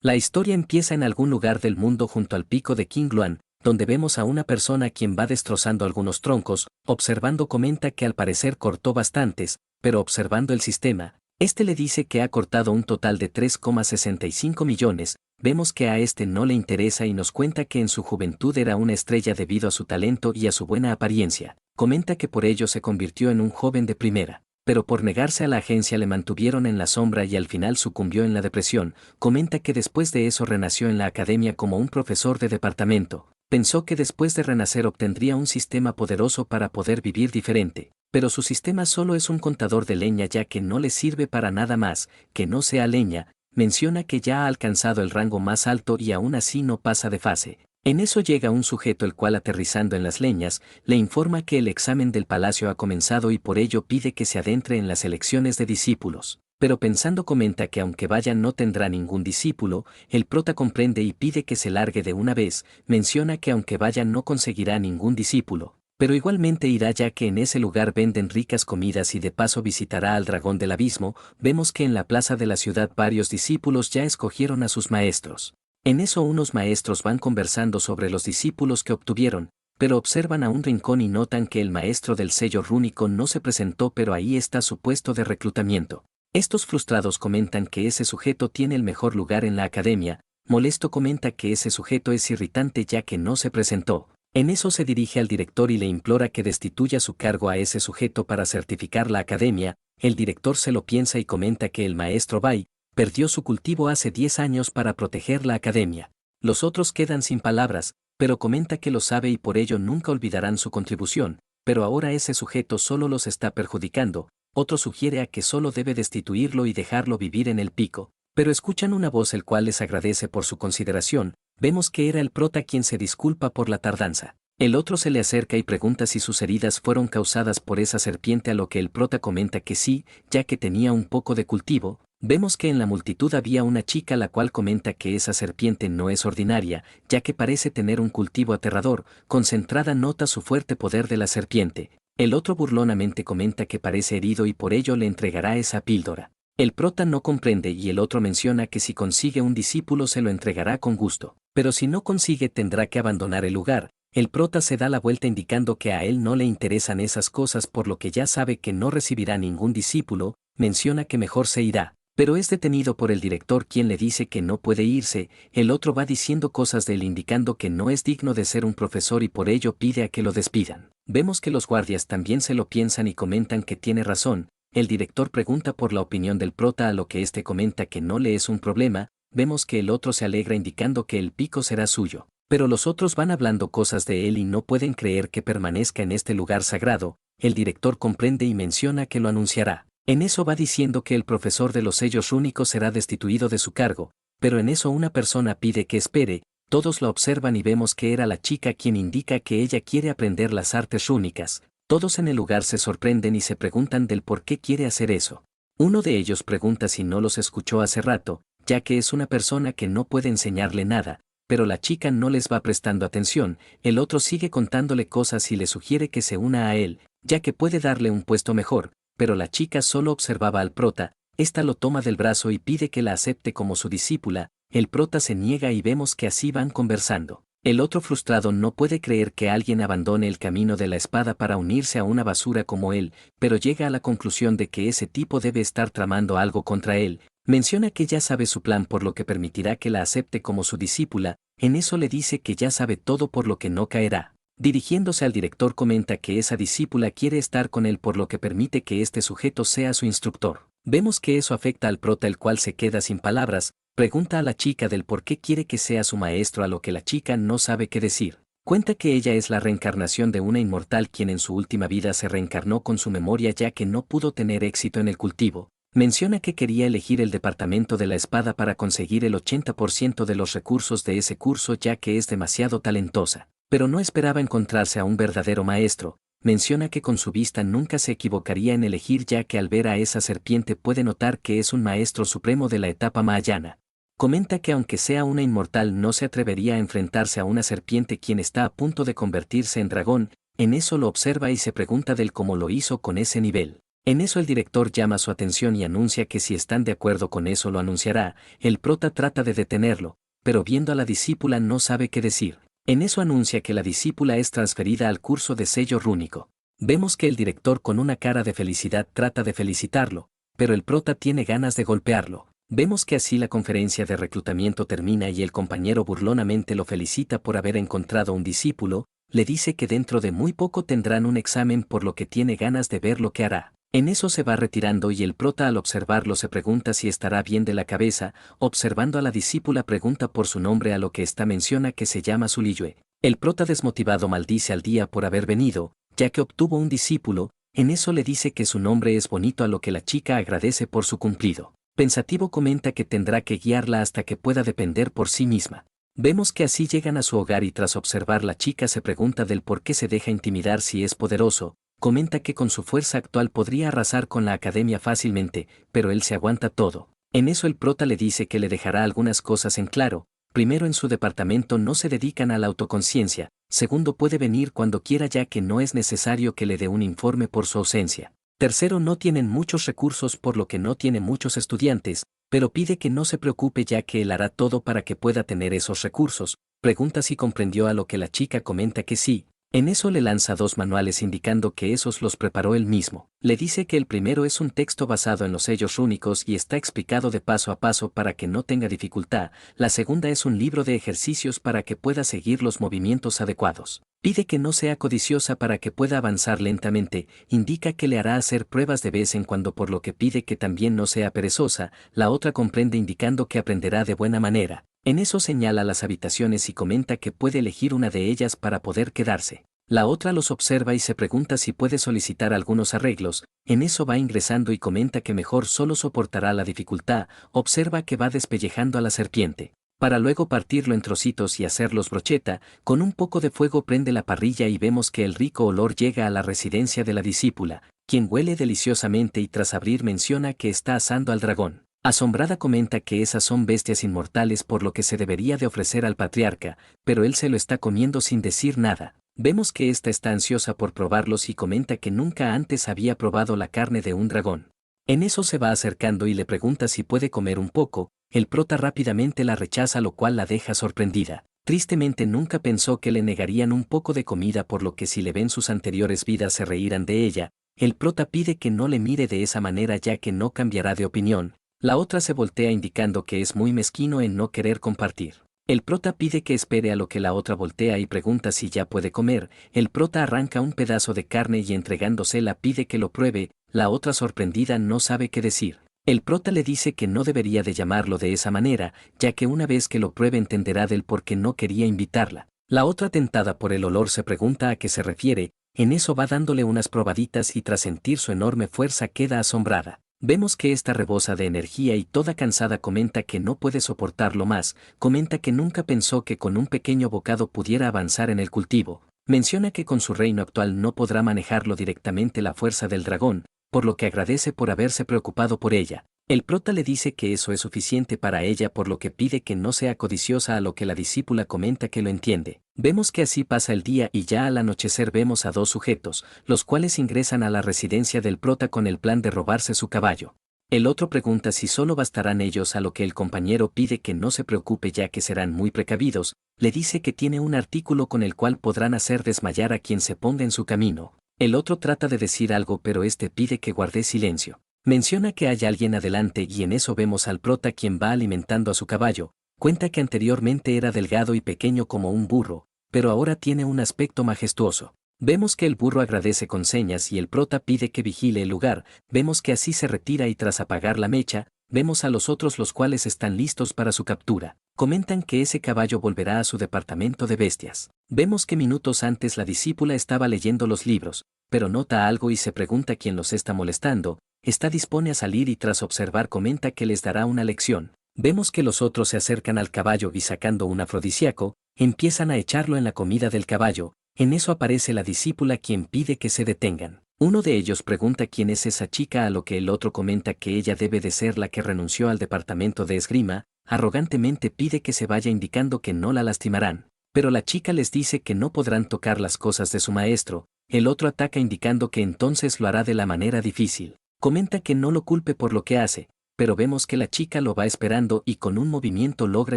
La historia empieza en algún lugar del mundo junto al pico de Qingluan, donde vemos a una persona quien va destrozando algunos troncos, observando comenta que al parecer cortó bastantes, pero observando el sistema, este le dice que ha cortado un total de 3,65 millones, vemos que a este no le interesa y nos cuenta que en su juventud era una estrella debido a su talento y a su buena apariencia, comenta que por ello se convirtió en un joven de primera. Pero por negarse a la agencia le mantuvieron en la sombra y al final sucumbió en la depresión, comenta que después de eso renació en la academia como un profesor de departamento, pensó que después de renacer obtendría un sistema poderoso para poder vivir diferente, pero su sistema solo es un contador de leña ya que no le sirve para nada más, que no sea leña, menciona que ya ha alcanzado el rango más alto y aún así no pasa de fase. En eso llega un sujeto el cual aterrizando en las leñas, le informa que el examen del palacio ha comenzado y por ello pide que se adentre en las elecciones de discípulos. Pero pensando comenta que aunque vaya no tendrá ningún discípulo, el prota comprende y pide que se largue de una vez, menciona que aunque vaya no conseguirá ningún discípulo, pero igualmente irá ya que en ese lugar venden ricas comidas y de paso visitará al dragón del abismo, vemos que en la plaza de la ciudad varios discípulos ya escogieron a sus maestros. En eso unos maestros van conversando sobre los discípulos que obtuvieron, pero observan a un rincón y notan que el maestro del sello rúnico no se presentó pero ahí está su puesto de reclutamiento. Estos frustrados comentan que ese sujeto tiene el mejor lugar en la academia, molesto comenta que ese sujeto es irritante ya que no se presentó. En eso se dirige al director y le implora que destituya su cargo a ese sujeto para certificar la academia, el director se lo piensa y comenta que el maestro Bai perdió su cultivo hace 10 años para proteger la academia. Los otros quedan sin palabras, pero comenta que lo sabe y por ello nunca olvidarán su contribución, pero ahora ese sujeto solo los está perjudicando, otro sugiere a que solo debe destituirlo y dejarlo vivir en el pico, pero escuchan una voz el cual les agradece por su consideración, vemos que era el prota quien se disculpa por la tardanza. El otro se le acerca y pregunta si sus heridas fueron causadas por esa serpiente a lo que el prota comenta que sí, ya que tenía un poco de cultivo. Vemos que en la multitud había una chica la cual comenta que esa serpiente no es ordinaria, ya que parece tener un cultivo aterrador, concentrada nota su fuerte poder de la serpiente. El otro burlonamente comenta que parece herido y por ello le entregará esa píldora. El prota no comprende y el otro menciona que si consigue un discípulo se lo entregará con gusto, pero si no consigue tendrá que abandonar el lugar. El prota se da la vuelta indicando que a él no le interesan esas cosas por lo que ya sabe que no recibirá ningún discípulo, menciona que mejor se irá. Pero es detenido por el director quien le dice que no puede irse, el otro va diciendo cosas de él indicando que no es digno de ser un profesor y por ello pide a que lo despidan. Vemos que los guardias también se lo piensan y comentan que tiene razón, el director pregunta por la opinión del prota a lo que éste comenta que no le es un problema, vemos que el otro se alegra indicando que el pico será suyo. Pero los otros van hablando cosas de él y no pueden creer que permanezca en este lugar sagrado, el director comprende y menciona que lo anunciará. En eso va diciendo que el profesor de los sellos rúnicos será destituido de su cargo, pero en eso una persona pide que espere, todos la observan y vemos que era la chica quien indica que ella quiere aprender las artes rúnicas, todos en el lugar se sorprenden y se preguntan del por qué quiere hacer eso. Uno de ellos pregunta si no los escuchó hace rato, ya que es una persona que no puede enseñarle nada, pero la chica no les va prestando atención, el otro sigue contándole cosas y le sugiere que se una a él, ya que puede darle un puesto mejor, pero la chica solo observaba al prota, ésta lo toma del brazo y pide que la acepte como su discípula, el prota se niega y vemos que así van conversando. El otro frustrado no puede creer que alguien abandone el camino de la espada para unirse a una basura como él, pero llega a la conclusión de que ese tipo debe estar tramando algo contra él, menciona que ya sabe su plan por lo que permitirá que la acepte como su discípula, en eso le dice que ya sabe todo por lo que no caerá. Dirigiéndose al director comenta que esa discípula quiere estar con él por lo que permite que este sujeto sea su instructor. Vemos que eso afecta al prota el cual se queda sin palabras, pregunta a la chica del por qué quiere que sea su maestro a lo que la chica no sabe qué decir. Cuenta que ella es la reencarnación de una inmortal quien en su última vida se reencarnó con su memoria ya que no pudo tener éxito en el cultivo. Menciona que quería elegir el departamento de la espada para conseguir el 80% de los recursos de ese curso ya que es demasiado talentosa. Pero no esperaba encontrarse a un verdadero maestro, menciona que con su vista nunca se equivocaría en elegir ya que al ver a esa serpiente puede notar que es un maestro supremo de la etapa mahayana. Comenta que aunque sea una inmortal no se atrevería a enfrentarse a una serpiente quien está a punto de convertirse en dragón, en eso lo observa y se pregunta del cómo lo hizo con ese nivel. En eso el director llama su atención y anuncia que si están de acuerdo con eso lo anunciará. El prota trata de detenerlo, pero viendo a la discípula no sabe qué decir. En eso anuncia que la discípula es transferida al curso de sello rúnico. Vemos que el director con una cara de felicidad trata de felicitarlo, pero el prota tiene ganas de golpearlo. Vemos que así la conferencia de reclutamiento termina y el compañero burlonamente lo felicita por haber encontrado un discípulo, le dice que dentro de muy poco tendrán un examen por lo que tiene ganas de ver lo que hará. En eso se va retirando y el prota al observarlo se pregunta si estará bien de la cabeza, observando a la discípula pregunta por su nombre a lo que ésta menciona que se llama Suliyue. El prota desmotivado maldice al día por haber venido, ya que obtuvo un discípulo, en eso le dice que su nombre es bonito a lo que la chica agradece por su cumplido. Pensativo comenta que tendrá que guiarla hasta que pueda depender por sí misma. Vemos que así llegan a su hogar y tras observar la chica se pregunta del por qué se deja intimidar si es poderoso. Comenta que con su fuerza actual podría arrasar con la academia fácilmente, pero él se aguanta todo. En eso el prota le dice que le dejará algunas cosas en claro. Primero, en su departamento no se dedican a la autoconciencia. Segundo, puede venir cuando quiera ya que no es necesario que le dé un informe por su ausencia. Tercero, no tienen muchos recursos por lo que no tiene muchos estudiantes, pero pide que no se preocupe ya que él hará todo para que pueda tener esos recursos. Pregunta si comprendió a lo que la chica comenta que sí. En eso le lanza 2 manuales indicando que esos los preparó él mismo. Le dice que el primero es un texto basado en los sellos rúnicos y está explicado de paso a paso para que no tenga dificultad. La segunda es un libro de ejercicios para que pueda seguir los movimientos adecuados. Pide que no sea codiciosa para que pueda avanzar lentamente, indica que le hará hacer pruebas de vez en cuando por lo que pide que también no sea perezosa. La otra comprende indicando que aprenderá de buena manera. En eso señala las habitaciones y comenta que puede elegir una de ellas para poder quedarse. La otra los observa y se pregunta si puede solicitar algunos arreglos. En eso va ingresando y comenta que mejor solo soportará la dificultad. Observa que va despellejando a la serpiente, para luego partirlo en trocitos y hacerlos brocheta. Con un poco de fuego prende la parrilla y vemos que el rico olor llega a la residencia de la discípula, quien huele deliciosamente y tras abrir menciona que está asando al dragón. Asombrada comenta que esas son bestias inmortales por lo que se debería de ofrecer al patriarca, pero él se lo está comiendo sin decir nada. Vemos que ésta está ansiosa por probarlos y comenta que nunca antes había probado la carne de un dragón. En eso se va acercando y le pregunta si puede comer un poco. El prota rápidamente la rechaza, lo cual la deja sorprendida. Tristemente nunca pensó que le negarían un poco de comida por lo que si le ven sus anteriores vidas se reirán de ella. El prota pide que no le mire de esa manera ya que no cambiará de opinión. La otra se voltea indicando que es muy mezquino en no querer compartir. El prota pide que espere a lo que la otra voltea y pregunta si ya puede comer. El prota arranca un pedazo de carne y entregándosela pide que lo pruebe. La otra sorprendida no sabe qué decir. El prota le dice que no debería de llamarlo de esa manera, ya que una vez que lo pruebe entenderá del por qué no quería invitarla. La otra tentada por el olor se pregunta a qué se refiere. En eso va dándole unas probaditas y tras sentir su enorme fuerza queda asombrada. Vemos que esta rebosa de energía y toda cansada comenta que no puede soportarlo más. Comenta que nunca pensó que con un pequeño bocado pudiera avanzar en el cultivo. Menciona que con su reino actual no podrá manejarlo directamente la fuerza del dragón, por lo que agradece por haberse preocupado por ella. El prota le dice que eso es suficiente para ella por lo que pide que no sea codiciosa, a lo que la discípula comenta que lo entiende. Vemos que así pasa el día y ya al anochecer vemos a 2 sujetos, los cuales ingresan a la residencia del prota con el plan de robarse su caballo. El otro pregunta si solo bastarán ellos, a lo que el compañero pide que no se preocupe ya que serán muy precavidos. Le dice que tiene un artículo con el cual podrán hacer desmayar a quien se ponga en su camino. El otro trata de decir algo pero este pide que guarde silencio. Menciona que hay alguien adelante y en eso vemos al prota quien va alimentando a su caballo. Cuenta que anteriormente era delgado y pequeño como un burro, pero ahora tiene un aspecto majestuoso. Vemos que el burro agradece con señas y el prota pide que vigile el lugar. Vemos que así se retira y tras apagar la mecha, vemos a los otros los cuales están listos para su captura. Comentan que ese caballo volverá a su departamento de bestias. Vemos que minutos antes la discípula estaba leyendo los libros, pero nota algo y se pregunta quién los está molestando. Esta dispone a salir y tras observar comenta que les dará una lección. Vemos que los otros se acercan al caballo y sacando un afrodisíaco, empiezan a echarlo en la comida del caballo. En eso aparece la discípula quien pide que se detengan. Uno de ellos pregunta quién es esa chica, a lo que el otro comenta que ella debe de ser la que renunció al departamento de esgrima. Arrogantemente pide que se vaya indicando que no la lastimarán. Pero la chica les dice que no podrán tocar las cosas de su maestro. el otro ataca indicando que entonces lo hará de la manera difícil. Comenta que no lo culpe por lo que hace, pero vemos que la chica lo va esperando y con un movimiento logra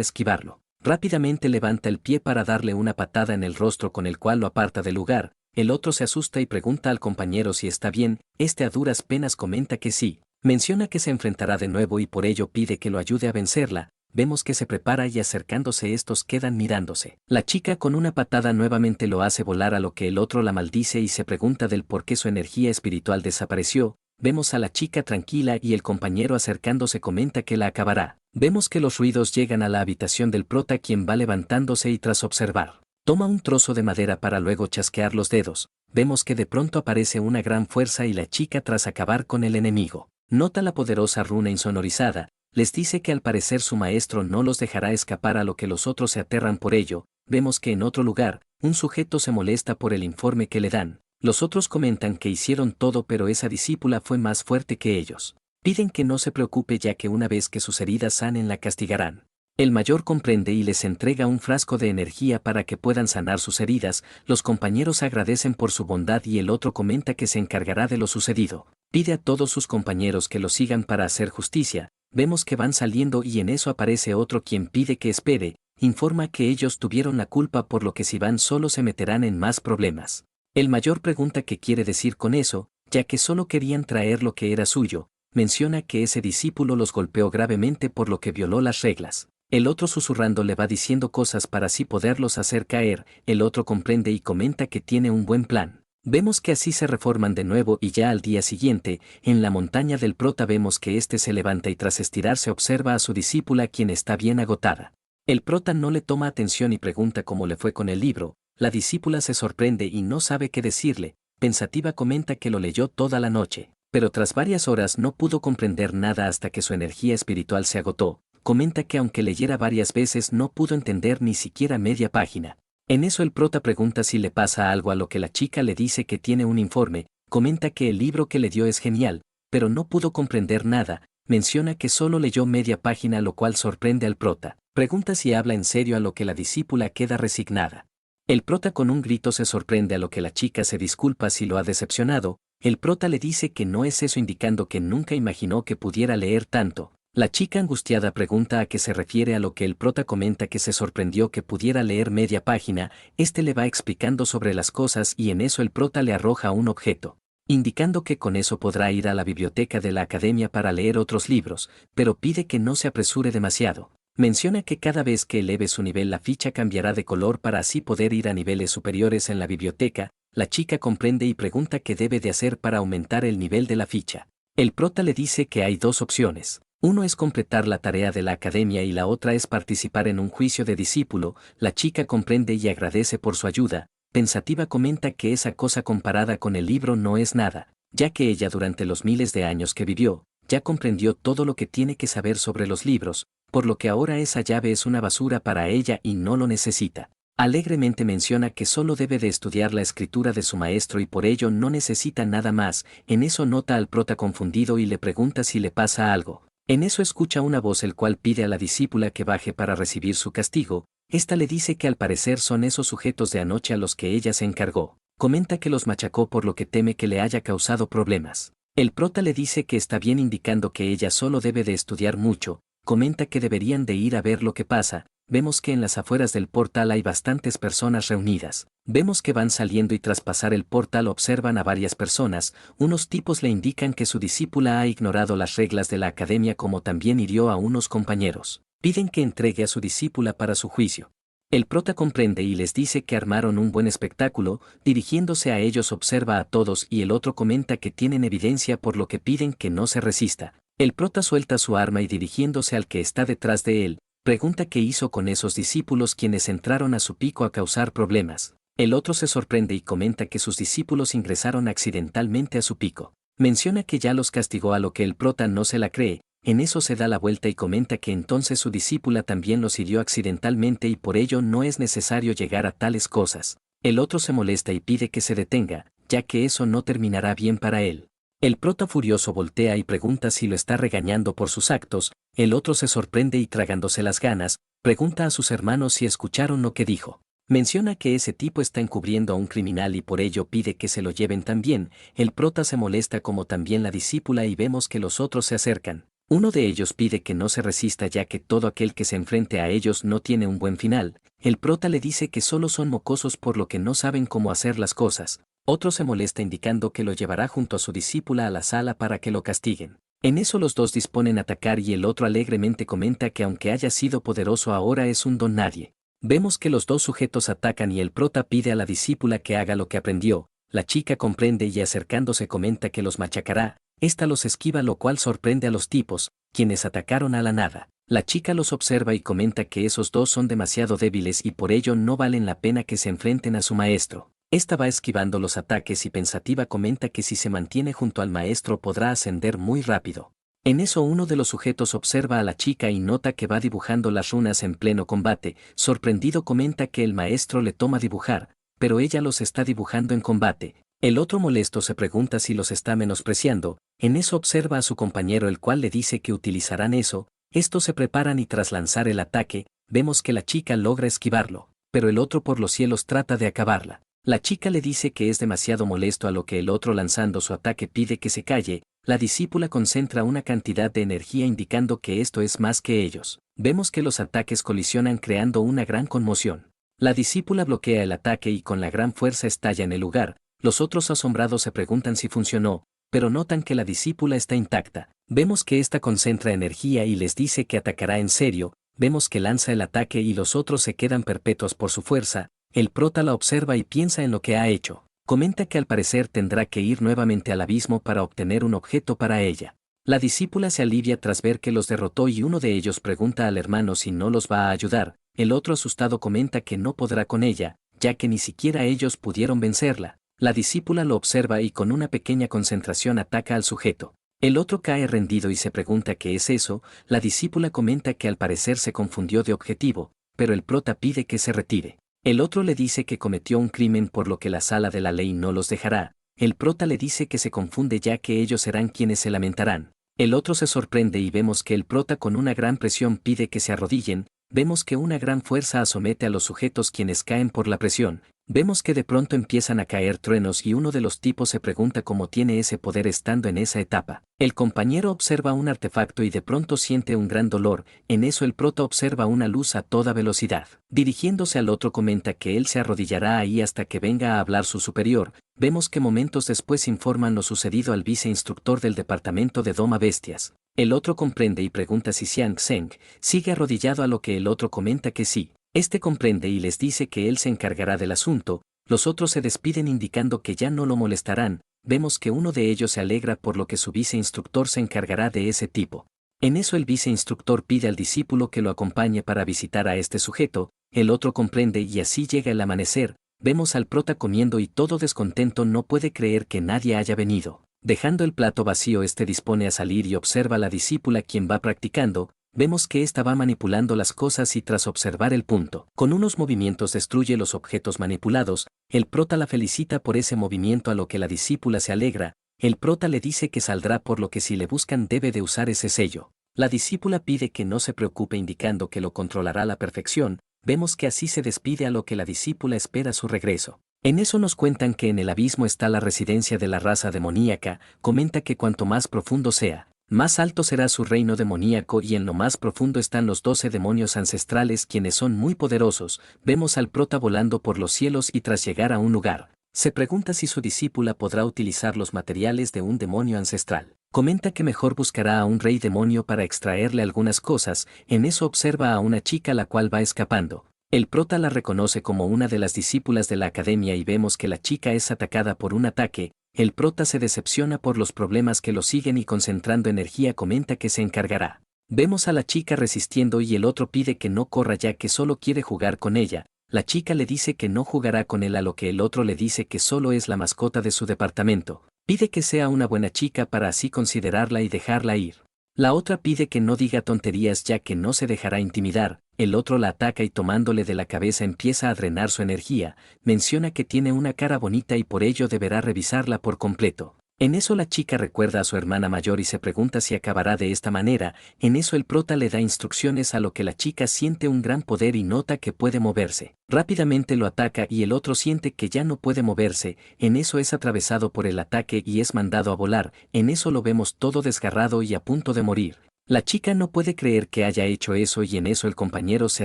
esquivarlo. Rápidamente levanta el pie para darle una patada en el rostro con el cual lo aparta del lugar. El otro se asusta y pregunta al compañero si está bien, este a duras penas comenta que sí. Menciona que se enfrentará de nuevo y por ello pide que lo ayude a vencerla. Vemos que se prepara y acercándose estos quedan mirándose. La chica con una patada nuevamente lo hace volar a lo que el otro la maldice y se pregunta del por qué su energía espiritual desapareció. Vemos a la chica tranquila y el compañero acercándose comenta que la acabará. Vemos que los ruidos llegan a la habitación del prota quien va levantándose y tras observar, toma un trozo de madera para luego chasquear los dedos. Vemos que de pronto aparece una gran fuerza y la chica tras acabar con el enemigo. Nota la poderosa runa insonorizada, les dice que al parecer su maestro no los dejará escapar a lo que los otros se aterran por ello. Vemos que en otro lugar, un sujeto se molesta por el informe que le dan. Los otros comentan que hicieron todo pero esa discípula fue más fuerte que ellos. Piden que no se preocupe ya que una vez que sus heridas sanen la castigarán. El mayor comprende y les entrega un frasco de energía para que puedan sanar sus heridas. Los compañeros agradecen por su bondad y el otro comenta que se encargará de lo sucedido. Pide a todos sus compañeros que lo sigan para hacer justicia. Vemos que van saliendo y en eso aparece otro quien pide que espere. Informa que ellos tuvieron la culpa por lo que si van solo se meterán en más problemas. El mayor pregunta qué quiere decir con eso, ya que solo querían traer lo que era suyo. Menciona que ese discípulo los golpeó gravemente por lo que violó las reglas. El otro susurrando le va diciendo cosas para así poderlos hacer caer. El otro comprende y comenta que tiene un buen plan. Vemos que así se reforman de nuevo y ya al día siguiente, en la montaña del prota vemos que éste se levanta y tras estirarse observa a su discípula quien está bien agotada. El prota no le toma atención y pregunta cómo le fue con el libro. La discípula se sorprende y no sabe qué decirle. Pensativa comenta que lo leyó toda la noche, pero tras varias horas no pudo comprender nada hasta que su energía espiritual se agotó. Comenta que aunque leyera varias veces no pudo entender ni siquiera media página. En eso el prota pregunta si le pasa algo a lo que la chica le dice que tiene un informe. Comenta que el libro que le dio es genial, pero no pudo comprender nada. Menciona que solo leyó media página lo cual sorprende al prota. Pregunta si habla en serio a lo que la discípula queda resignada. El prota con un grito se sorprende a lo que la chica se disculpa si lo ha decepcionado. El prota le dice que no es eso indicando que nunca imaginó que pudiera leer tanto. La chica angustiada pregunta a qué se refiere a lo que el prota comenta que se sorprendió que pudiera leer media página. Este le va explicando sobre las cosas y en eso el prota le arroja un objeto, indicando que con eso podrá ir a la biblioteca de la academia para leer otros libros, pero pide que no se apresure demasiado. Menciona que cada vez que eleve su nivel la ficha cambiará de color para así poder ir a niveles superiores en la biblioteca. La chica comprende y pregunta qué debe de hacer para aumentar el nivel de la ficha. El prota le dice que hay dos opciones. Uno es completar la tarea de la academia y la otra es participar en un juicio de discípulo. La chica comprende y agradece por su ayuda. Pensativa comenta que esa cosa comparada con el libro no es nada, ya que ella durante los miles de años que vivió, ya comprendió todo lo que tiene que saber sobre los libros, por lo que ahora esa llave es una basura para ella y no lo necesita. Alegremente menciona que solo debe de estudiar la escritura de su maestro y por ello no necesita nada más. En eso nota al prota confundido y le pregunta si le pasa algo. En eso escucha una voz el cual pide a la discípula que baje para recibir su castigo. Esta le dice que al parecer son esos sujetos de anoche a los que ella se encargó. Comenta que los machacó por lo que teme que le haya causado problemas. El prota le dice que está bien indicando que ella solo debe de estudiar mucho. Comenta que deberían de ir a ver lo que pasa. Vemos que en las afueras del portal hay bastantes personas reunidas. Vemos que van saliendo y tras pasar el portal observan a varias personas. Unos tipos le indican que su discípula ha ignorado las reglas de la academia como también hirió a unos compañeros. Piden que entregue a su discípula para su juicio. El prota comprende y les dice que armaron un buen espectáculo. Dirigiéndose a ellos observa a todos y el otro comenta que tienen evidencia por lo que piden que no se resista. El prota suelta su arma y dirigiéndose al que está detrás de él, pregunta qué hizo con esos discípulos quienes entraron a su pico a causar problemas. El otro se sorprende y comenta que sus discípulos ingresaron accidentalmente a su pico. Menciona que ya los castigó a lo que el prota no se la cree. En eso se da la vuelta y comenta que entonces su discípula también los hirió accidentalmente y por ello no es necesario llegar a tales cosas. El otro se molesta y pide que se detenga, ya que eso no terminará bien para él. El prota furioso voltea y pregunta si lo está regañando por sus actos. El otro se sorprende y tragándose las ganas, pregunta a sus hermanos si escucharon lo que dijo. Menciona que ese tipo está encubriendo a un criminal y por ello pide que se lo lleven también. El prota se molesta como también la discípula y vemos que los otros se acercan. Uno de ellos pide que no se resista ya que todo aquel que se enfrente a ellos no tiene un buen final. El prota le dice que solo son mocosos por lo que no saben cómo hacer las cosas. Otro se molesta indicando que lo llevará junto a su discípula a la sala para que lo castiguen. En eso los dos disponen a atacar y el otro alegremente comenta que aunque haya sido poderoso ahora es un don nadie. Vemos que los dos sujetos atacan y el prota pide a la discípula que haga lo que aprendió. La chica comprende y acercándose comenta que los machacará. Esta los esquiva lo cual sorprende a los tipos, quienes atacaron a la nada. La chica los observa y comenta que esos dos son demasiado débiles y por ello no valen la pena que se enfrenten a su maestro. Esta va esquivando los ataques y pensativa comenta que si se mantiene junto al maestro podrá ascender muy rápido. En eso uno de los sujetos observa a la chica y nota que va dibujando las runas en pleno combate. Sorprendido comenta que el maestro le toma dibujar, pero ella los está dibujando en combate. El otro molesto se pregunta si los está menospreciando. En eso observa a su compañero el cual le dice que utilizarán eso. Estos se preparan y tras lanzar el ataque, vemos que la chica logra esquivarlo, pero el otro por los cielos trata de acabarla. La chica le dice que es demasiado molesto a lo que el otro lanzando su ataque pide que se calle. La discípula concentra una cantidad de energía indicando que esto es más que ellos. Vemos que los ataques colisionan creando una gran conmoción. La discípula bloquea el ataque y con la gran fuerza estalla en el lugar. Los otros asombrados se preguntan si funcionó, pero notan que la discípula está intacta. Vemos que ésta concentra energía y les dice que atacará en serio. Vemos que lanza el ataque y los otros se quedan perpetuos por su fuerza. El prota la observa y piensa en lo que ha hecho. Comenta que al parecer tendrá que ir nuevamente al abismo para obtener un objeto para ella. La discípula se alivia tras ver que los derrotó y uno de ellos pregunta al hermano si no los va a ayudar. El otro asustado comenta que no podrá con ella, ya que ni siquiera ellos pudieron vencerla. La discípula lo observa y con una pequeña concentración ataca al sujeto. El otro cae rendido y se pregunta qué es eso. La discípula comenta que al parecer se confundió de objetivo, pero el prota pide que se retire. El otro le dice que cometió un crimen por lo que la sala de la ley no los dejará. El prota le dice que se confunde ya que ellos serán quienes se lamentarán. El otro se sorprende y vemos que el prota con una gran presión pide que se arrodillen. Vemos que una gran fuerza asomete a los sujetos quienes caen por la presión. Vemos que de pronto empiezan a caer truenos y uno de los tipos se pregunta cómo tiene ese poder estando en esa etapa. El compañero observa un artefacto y de pronto siente un gran dolor. En eso el prota observa una luz a toda velocidad. Dirigiéndose al otro comenta que él se arrodillará ahí hasta que venga a hablar su superior. Vemos que momentos después informan lo sucedido al viceinstructor del departamento de Doma Bestias. El otro comprende y pregunta si Xiang Zheng sigue arrodillado a lo que el otro comenta que sí. Este comprende y les dice que él se encargará del asunto. Los otros se despiden indicando que ya no lo molestarán. Vemos que uno de ellos se alegra por lo que su viceinstructor se encargará de ese tipo. En eso el viceinstructor pide al discípulo que lo acompañe para visitar a este sujeto. El otro comprende y así llega el amanecer. Vemos al prota comiendo y todo descontento no puede creer que nadie haya venido. Dejando el plato vacío este dispone a salir y observa a la discípula quien va practicando. Vemos que ésta va manipulando las cosas y tras observar el punto, con unos movimientos destruye los objetos manipulados. El prota la felicita por ese movimiento a lo que la discípula se alegra. El prota le dice que saldrá por lo que si le buscan debe de usar ese sello. La discípula pide que no se preocupe indicando que lo controlará a la perfección. Vemos que así se despide a lo que la discípula espera su regreso. En eso nos cuentan que en el abismo está la residencia de la raza demoníaca. Comenta que cuanto más profundo sea, más alto será su reino demoníaco y en lo más profundo están los 12 demonios ancestrales quienes son muy poderosos. Vemos al prota volando por los cielos y tras llegar a un lugar, se pregunta si su discípula podrá utilizar los materiales de un demonio ancestral. Comenta que mejor buscará a un rey demonio para extraerle algunas cosas. En eso observa a una chica la cual va escapando. El prota la reconoce como una de las discípulas de la academia y vemos que la chica es atacada por un ataque. El prota se decepciona por los problemas que lo siguen y concentrando energía comenta que se encargará. Vemos a la chica resistiendo y el otro pide que no corra ya que solo quiere jugar con ella. La chica le dice que no jugará con él a lo que el otro le dice que solo es la mascota de su departamento. Pide que sea una buena chica para así considerarla y dejarla ir. La otra pide que no diga tonterías ya que no se dejará intimidar. El otro la ataca y tomándole de la cabeza empieza a drenar su energía. Menciona que tiene una cara bonita y por ello deberá revisarla por completo. En eso la chica recuerda a su hermana mayor y se pregunta si acabará de esta manera. En eso el prota le da instrucciones, a lo que la chica siente un gran poder y nota que puede moverse. Rápidamente lo ataca y el otro siente que ya no puede moverse. En eso es atravesado por el ataque y es mandado a volar. En eso lo vemos todo desgarrado y a punto de morir. La chica no puede creer que haya hecho eso y en eso el compañero se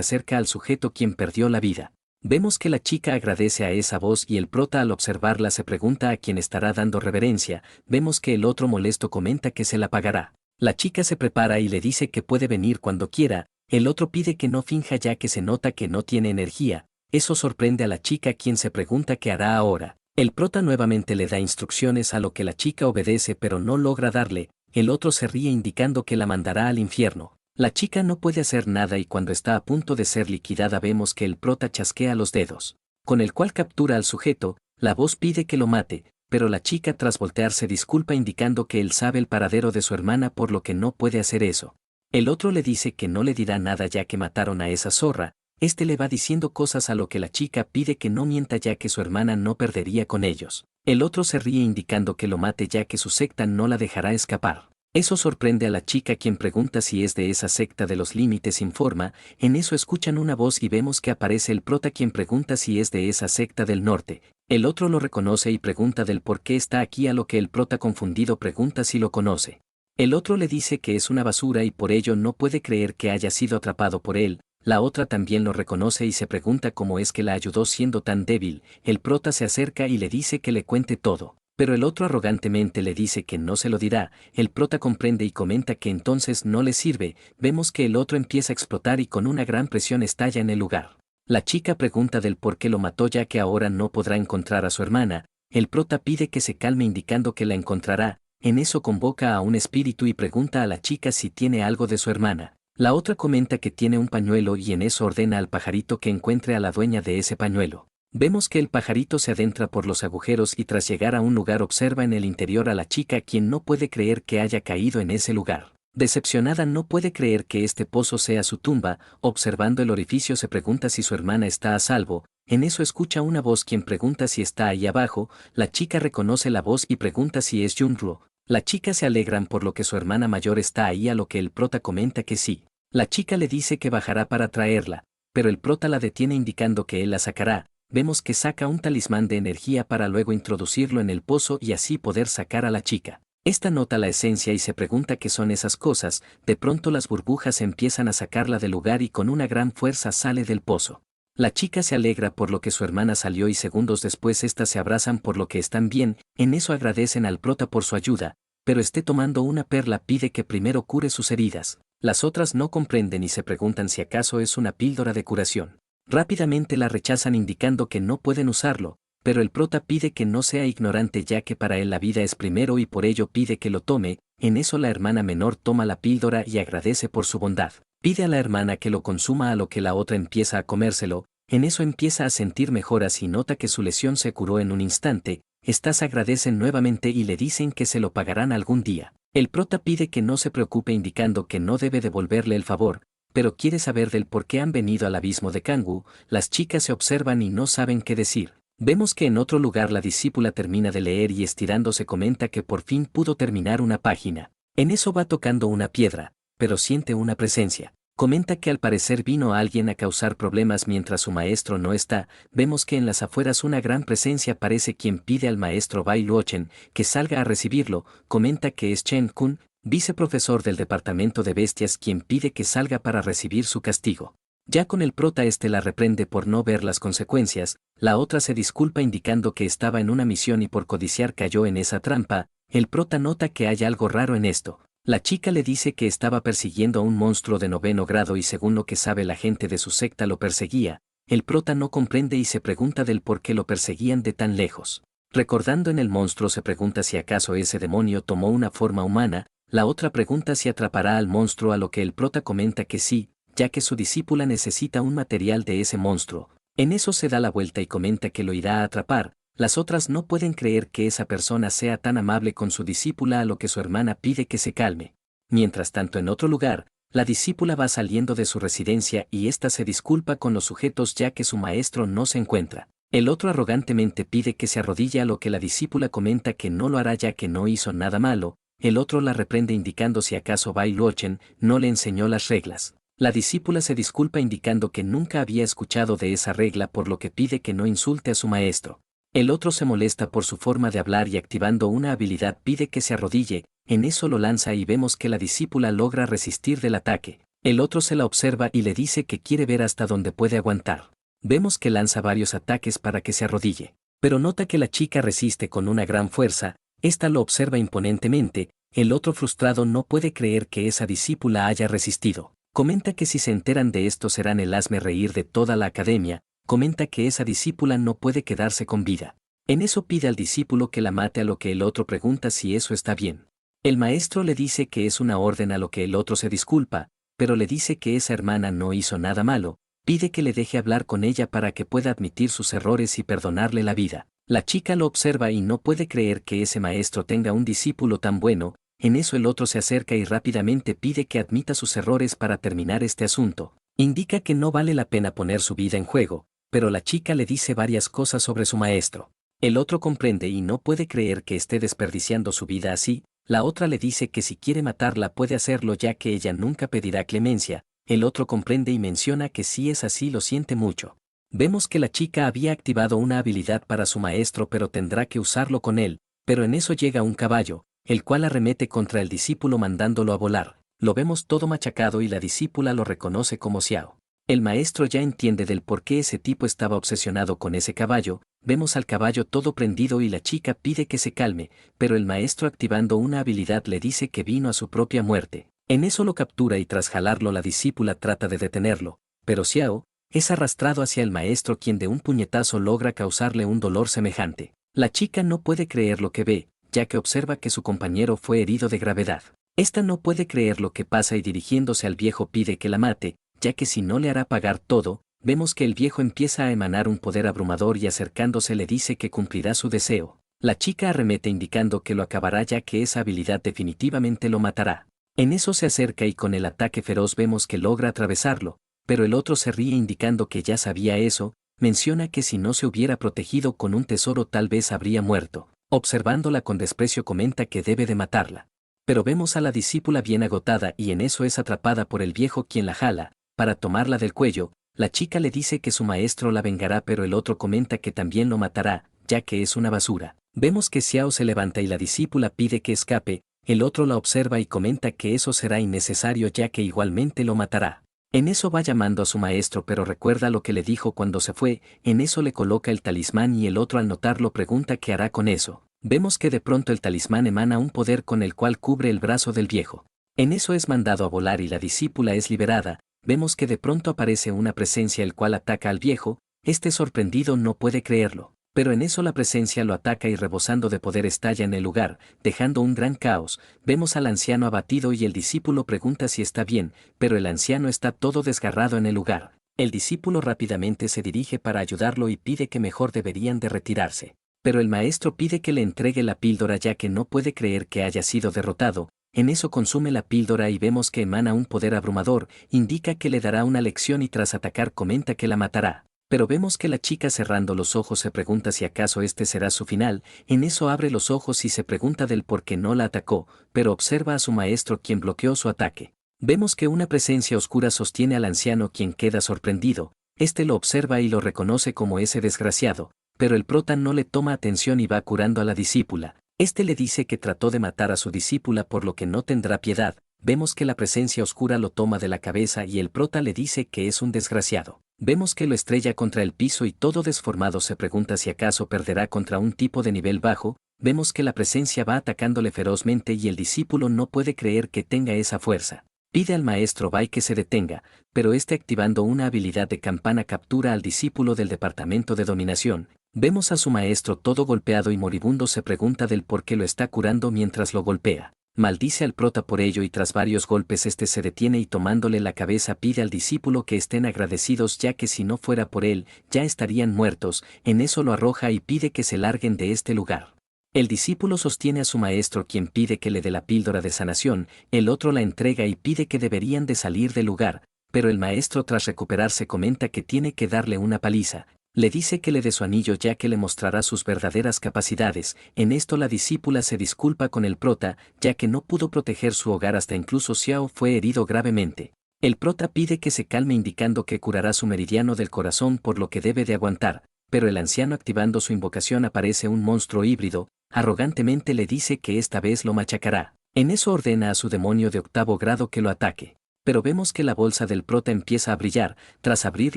acerca al sujeto quien perdió la vida. Vemos que la chica agradece a esa voz y el prota al observarla se pregunta a quién estará dando reverencia. Vemos que el otro molesto comenta que se la pagará. La chica se prepara y le dice que puede venir cuando quiera. El otro pide que no finja ya que se nota que no tiene energía. Eso sorprende a la chica, quien se pregunta qué hará ahora. El prota nuevamente le da instrucciones, a lo que la chica obedece pero no logra darle. El otro se ríe indicando que la mandará al infierno. La chica no puede hacer nada y cuando está a punto de ser liquidada vemos que el prota chasquea los dedos, con el cual captura al sujeto. La voz pide que lo mate, pero la chica tras voltear se disculpa indicando que él sabe el paradero de su hermana por lo que no puede hacer eso. El otro le dice que no le dirá nada ya que mataron a esa zorra. Este le va diciendo cosas, a lo que la chica pide que no mienta ya que su hermana no perdería con ellos. El otro se ríe indicando que lo mate ya que su secta no la dejará escapar. Eso sorprende a la chica, quien pregunta si es de esa secta de los límites informa. En eso escuchan una voz y vemos que aparece el prota, quien pregunta si es de esa secta del norte. El otro lo reconoce y pregunta del por qué está aquí, a lo que el prota confundido pregunta si lo conoce. El otro le dice que es una basura y por ello no puede creer que haya sido atrapado por él. La otra también lo reconoce y se pregunta cómo es que la ayudó siendo tan débil. El prota se acerca y le dice que le cuente todo. Pero el otro arrogantemente le dice que no se lo dirá. El prota comprende y comenta que entonces no le sirve. Vemos que el otro empieza a explotar y con una gran presión estalla en el lugar. La chica pregunta del por qué lo mató ya que ahora no podrá encontrar a su hermana. El prota pide que se calme indicando que la encontrará. En eso convoca a un espíritu y pregunta a la chica si tiene algo de su hermana. La otra comenta que tiene un pañuelo y en eso ordena al pajarito que encuentre a la dueña de ese pañuelo. Vemos que el pajarito se adentra por los agujeros y tras llegar a un lugar observa en el interior a la chica, quien no puede creer que haya caído en ese lugar. Decepcionada no puede creer que este pozo sea su tumba. Observando el orificio se pregunta si su hermana está a salvo. En eso escucha una voz quien pregunta si está ahí abajo. La chica reconoce la voz y pregunta si es Junro. La chica se alegran por lo que su hermana mayor está ahí, a lo que el prota comenta que sí. La chica le dice que bajará para traerla, pero el prota la detiene indicando que él la sacará. Vemos que saca un talismán de energía para luego introducirlo en el pozo y así poder sacar a la chica. Esta nota la esencia y se pregunta qué son esas cosas. De pronto las burbujas empiezan a sacarla del lugar y con una gran fuerza sale del pozo. La chica se alegra por lo que su hermana salió y segundos después estas se abrazan por lo que están bien. En eso agradecen al prota por su ayuda, pero esté tomando una perla pide que primero cure sus heridas. Las otras no comprenden y se preguntan si acaso es una píldora de curación. Rápidamente la rechazan indicando que no pueden usarlo, pero el prota pide que no sea ignorante ya que para él la vida es primero y por ello pide que lo tome. En eso la hermana menor toma la píldora y agradece por su bondad. Pide a la hermana que lo consuma, a lo que la otra empieza a comérselo. En eso empieza a sentir mejoras y nota que su lesión se curó en un instante. Estas agradecen nuevamente y le dicen que se lo pagarán algún día. El prota pide que no se preocupe indicando que no debe devolverle el favor, pero quiere saber del por qué han venido al abismo de Kangu. Las chicas se observan y no saben qué decir. Vemos que en otro lugar la discípula termina de leer y estirándose comenta que por fin pudo terminar una página. En eso va tocando una piedra, pero siente una presencia. Comenta que al parecer vino alguien a causar problemas mientras su maestro no está. Vemos que en las afueras una gran presencia aparece, quien pide al maestro Bai Luochen que salga a recibirlo. Comenta que es Chen Kun, viceprofesor del departamento de bestias, quien pide que salga para recibir su castigo. Ya con el prota la reprende por no ver las consecuencias. La otra se disculpa indicando que estaba en una misión y por codiciar cayó en esa trampa. El prota nota que hay algo raro en esto. La chica le dice que estaba persiguiendo a un monstruo de 9º grado y según lo que sabe la gente de su secta lo perseguía. El prota no comprende y se pregunta del por qué lo perseguían de tan lejos. Recordando en el monstruo se pregunta si acaso ese demonio tomó una forma humana. La otra pregunta si atrapará al monstruo, a lo que el prota comenta que sí, ya que su discípula necesita un material de ese monstruo. En eso se da la vuelta y comenta que lo irá a atrapar. Las otras no pueden creer que esa persona sea tan amable con su discípula, a lo que su hermana pide que se calme. Mientras tanto en otro lugar, la discípula va saliendo de su residencia y ésta se disculpa con los sujetos ya que su maestro no se encuentra. El otro arrogantemente pide que se arrodille, a lo que la discípula comenta que no lo hará ya que no hizo nada malo. El otro la reprende indicando si acaso Bai Luochen no le enseñó las reglas. La discípula se disculpa indicando que nunca había escuchado de esa regla, por lo que pide que no insulte a su maestro. El otro se molesta por su forma de hablar y activando una habilidad pide que se arrodille, en eso lo lanza y vemos que la discípula logra resistir del ataque. El otro se la observa y le dice que quiere ver hasta dónde puede aguantar. Vemos que lanza varios ataques para que se arrodille, pero nota que la chica resiste con una gran fuerza. Esta lo observa imponentemente. El otro frustrado no puede creer que esa discípula haya resistido. Comenta que si se enteran de esto serán el hazme reír de toda la academia. Comenta que esa discípula no puede quedarse con vida. En eso pide al discípulo que la mate, a lo que el otro pregunta si eso está bien. El maestro le dice que es una orden, a lo que el otro se disculpa, pero le dice que esa hermana no hizo nada malo. Pide que le deje hablar con ella para que pueda admitir sus errores y perdonarle la vida. La chica lo observa y no puede creer que ese maestro tenga un discípulo tan bueno. En eso el otro se acerca y rápidamente pide que admita sus errores para terminar este asunto. Indica que no vale la pena poner su vida en juego, pero la chica le dice varias cosas sobre su maestro. El otro comprende y no puede creer que esté desperdiciando su vida así. La otra le dice que si quiere matarla puede hacerlo ya que ella nunca pedirá clemencia. El otro comprende y menciona que si es así lo siente mucho. Vemos que la chica había activado una habilidad para su maestro, pero tendrá que usarlo con él, pero en eso llega un caballo, el cual arremete contra el discípulo mandándolo a volar. Lo vemos todo machacado y la discípula lo reconoce como Xiao. El maestro ya entiende del por qué ese tipo estaba obsesionado con ese caballo. Vemos al caballo todo prendido y la chica pide que se calme, pero el maestro activando una habilidad le dice que vino a su propia muerte. En eso lo captura y tras jalarlo la discípula trata de detenerlo, pero Xiao es arrastrado hacia el maestro, quien de un puñetazo logra causarle un dolor semejante. La chica no puede creer lo que ve, ya que observa que su compañero fue herido de gravedad. Esta no puede creer lo que pasa y dirigiéndose al viejo pide que la mate, ya que si no le hará pagar todo. Vemos que el viejo empieza a emanar un poder abrumador y acercándose le dice que cumplirá su deseo. La chica arremete indicando que lo acabará ya que esa habilidad definitivamente lo matará. En eso se acerca y con el ataque feroz vemos que logra atravesarlo, pero el otro se ríe indicando que ya sabía eso. Menciona que si no se hubiera protegido con un tesoro tal vez habría muerto. Observándola con desprecio comenta que debe de matarla. Pero vemos a la discípula bien agotada y en eso es atrapada por el viejo, quien la jala para tomarla del cuello. La chica le dice que su maestro la vengará, pero el otro comenta que también lo matará, ya que es una basura. Vemos que Xiao se levanta y la discípula pide que escape. El otro la observa y comenta que eso será innecesario ya que igualmente lo matará. En eso va llamando a su maestro, pero recuerda lo que le dijo cuando se fue. En eso le coloca el talismán y el otro al notarlo pregunta qué hará con eso. Vemos que de pronto el talismán emana un poder con el cual cubre el brazo del viejo. En eso es mandado a volar y la discípula es liberada. Vemos que de pronto aparece una presencia el cual ataca al viejo. Este sorprendido no puede creerlo, pero en eso la presencia lo ataca y rebosando de poder estalla en el lugar, dejando un gran caos. Vemos al anciano abatido y el discípulo pregunta si está bien, pero el anciano está todo desgarrado en el lugar. El discípulo rápidamente se dirige para ayudarlo y pide que mejor deberían de retirarse. Pero el maestro pide que le entregue la píldora ya que no puede creer que haya sido derrotado. En eso consume la píldora y vemos que emana un poder abrumador. Indica que le dará una lección y tras atacar comenta que la matará. Pero vemos que la chica cerrando los ojos se pregunta si acaso este será su final. En eso abre los ojos y se pregunta del por qué no la atacó, pero observa a su maestro quien bloqueó su ataque. Vemos que una presencia oscura sostiene al anciano, quien queda sorprendido. Este lo observa y lo reconoce como ese desgraciado, pero el prota no le toma atención y va curando a la discípula. Este le dice que trató de matar a su discípula por lo que no tendrá piedad. Vemos que la presencia oscura lo toma de la cabeza y el prota le dice que es un desgraciado. Vemos que lo estrella contra el piso y todo desformado se pregunta si acaso perderá contra un tipo de nivel bajo. Vemos que la presencia va atacándole ferozmente y el discípulo no puede creer que tenga esa fuerza. Pide al maestro Bai que se detenga, pero este activando una habilidad de campana captura al discípulo del departamento de dominación. Vemos a su maestro todo golpeado y moribundo, se pregunta del por qué lo está curando mientras lo golpea. Maldice al prota por ello y tras varios golpes este se detiene y tomándole la cabeza pide al discípulo que estén agradecidos ya que si no fuera por él, ya estarían muertos. En eso lo arroja y pide que se larguen de este lugar. El discípulo sostiene a su maestro, quien pide que le dé la píldora de sanación. El otro la entrega y pide que deberían de salir del lugar, pero el maestro tras recuperarse comenta que tiene que darle una paliza. Le dice que le dé su anillo ya que le mostrará sus verdaderas capacidades. En esto la discípula se disculpa con el prota, ya que no pudo proteger su hogar hasta incluso Xiao fue herido gravemente. El prota pide que se calme indicando que curará su meridiano del corazón por lo que debe de aguantar, pero el anciano activando su invocación aparece un monstruo híbrido, arrogantemente le dice que esta vez lo machacará. En eso ordena a su demonio de 8º grado que lo ataque. Pero vemos que la bolsa del prota empieza a brillar, tras abrir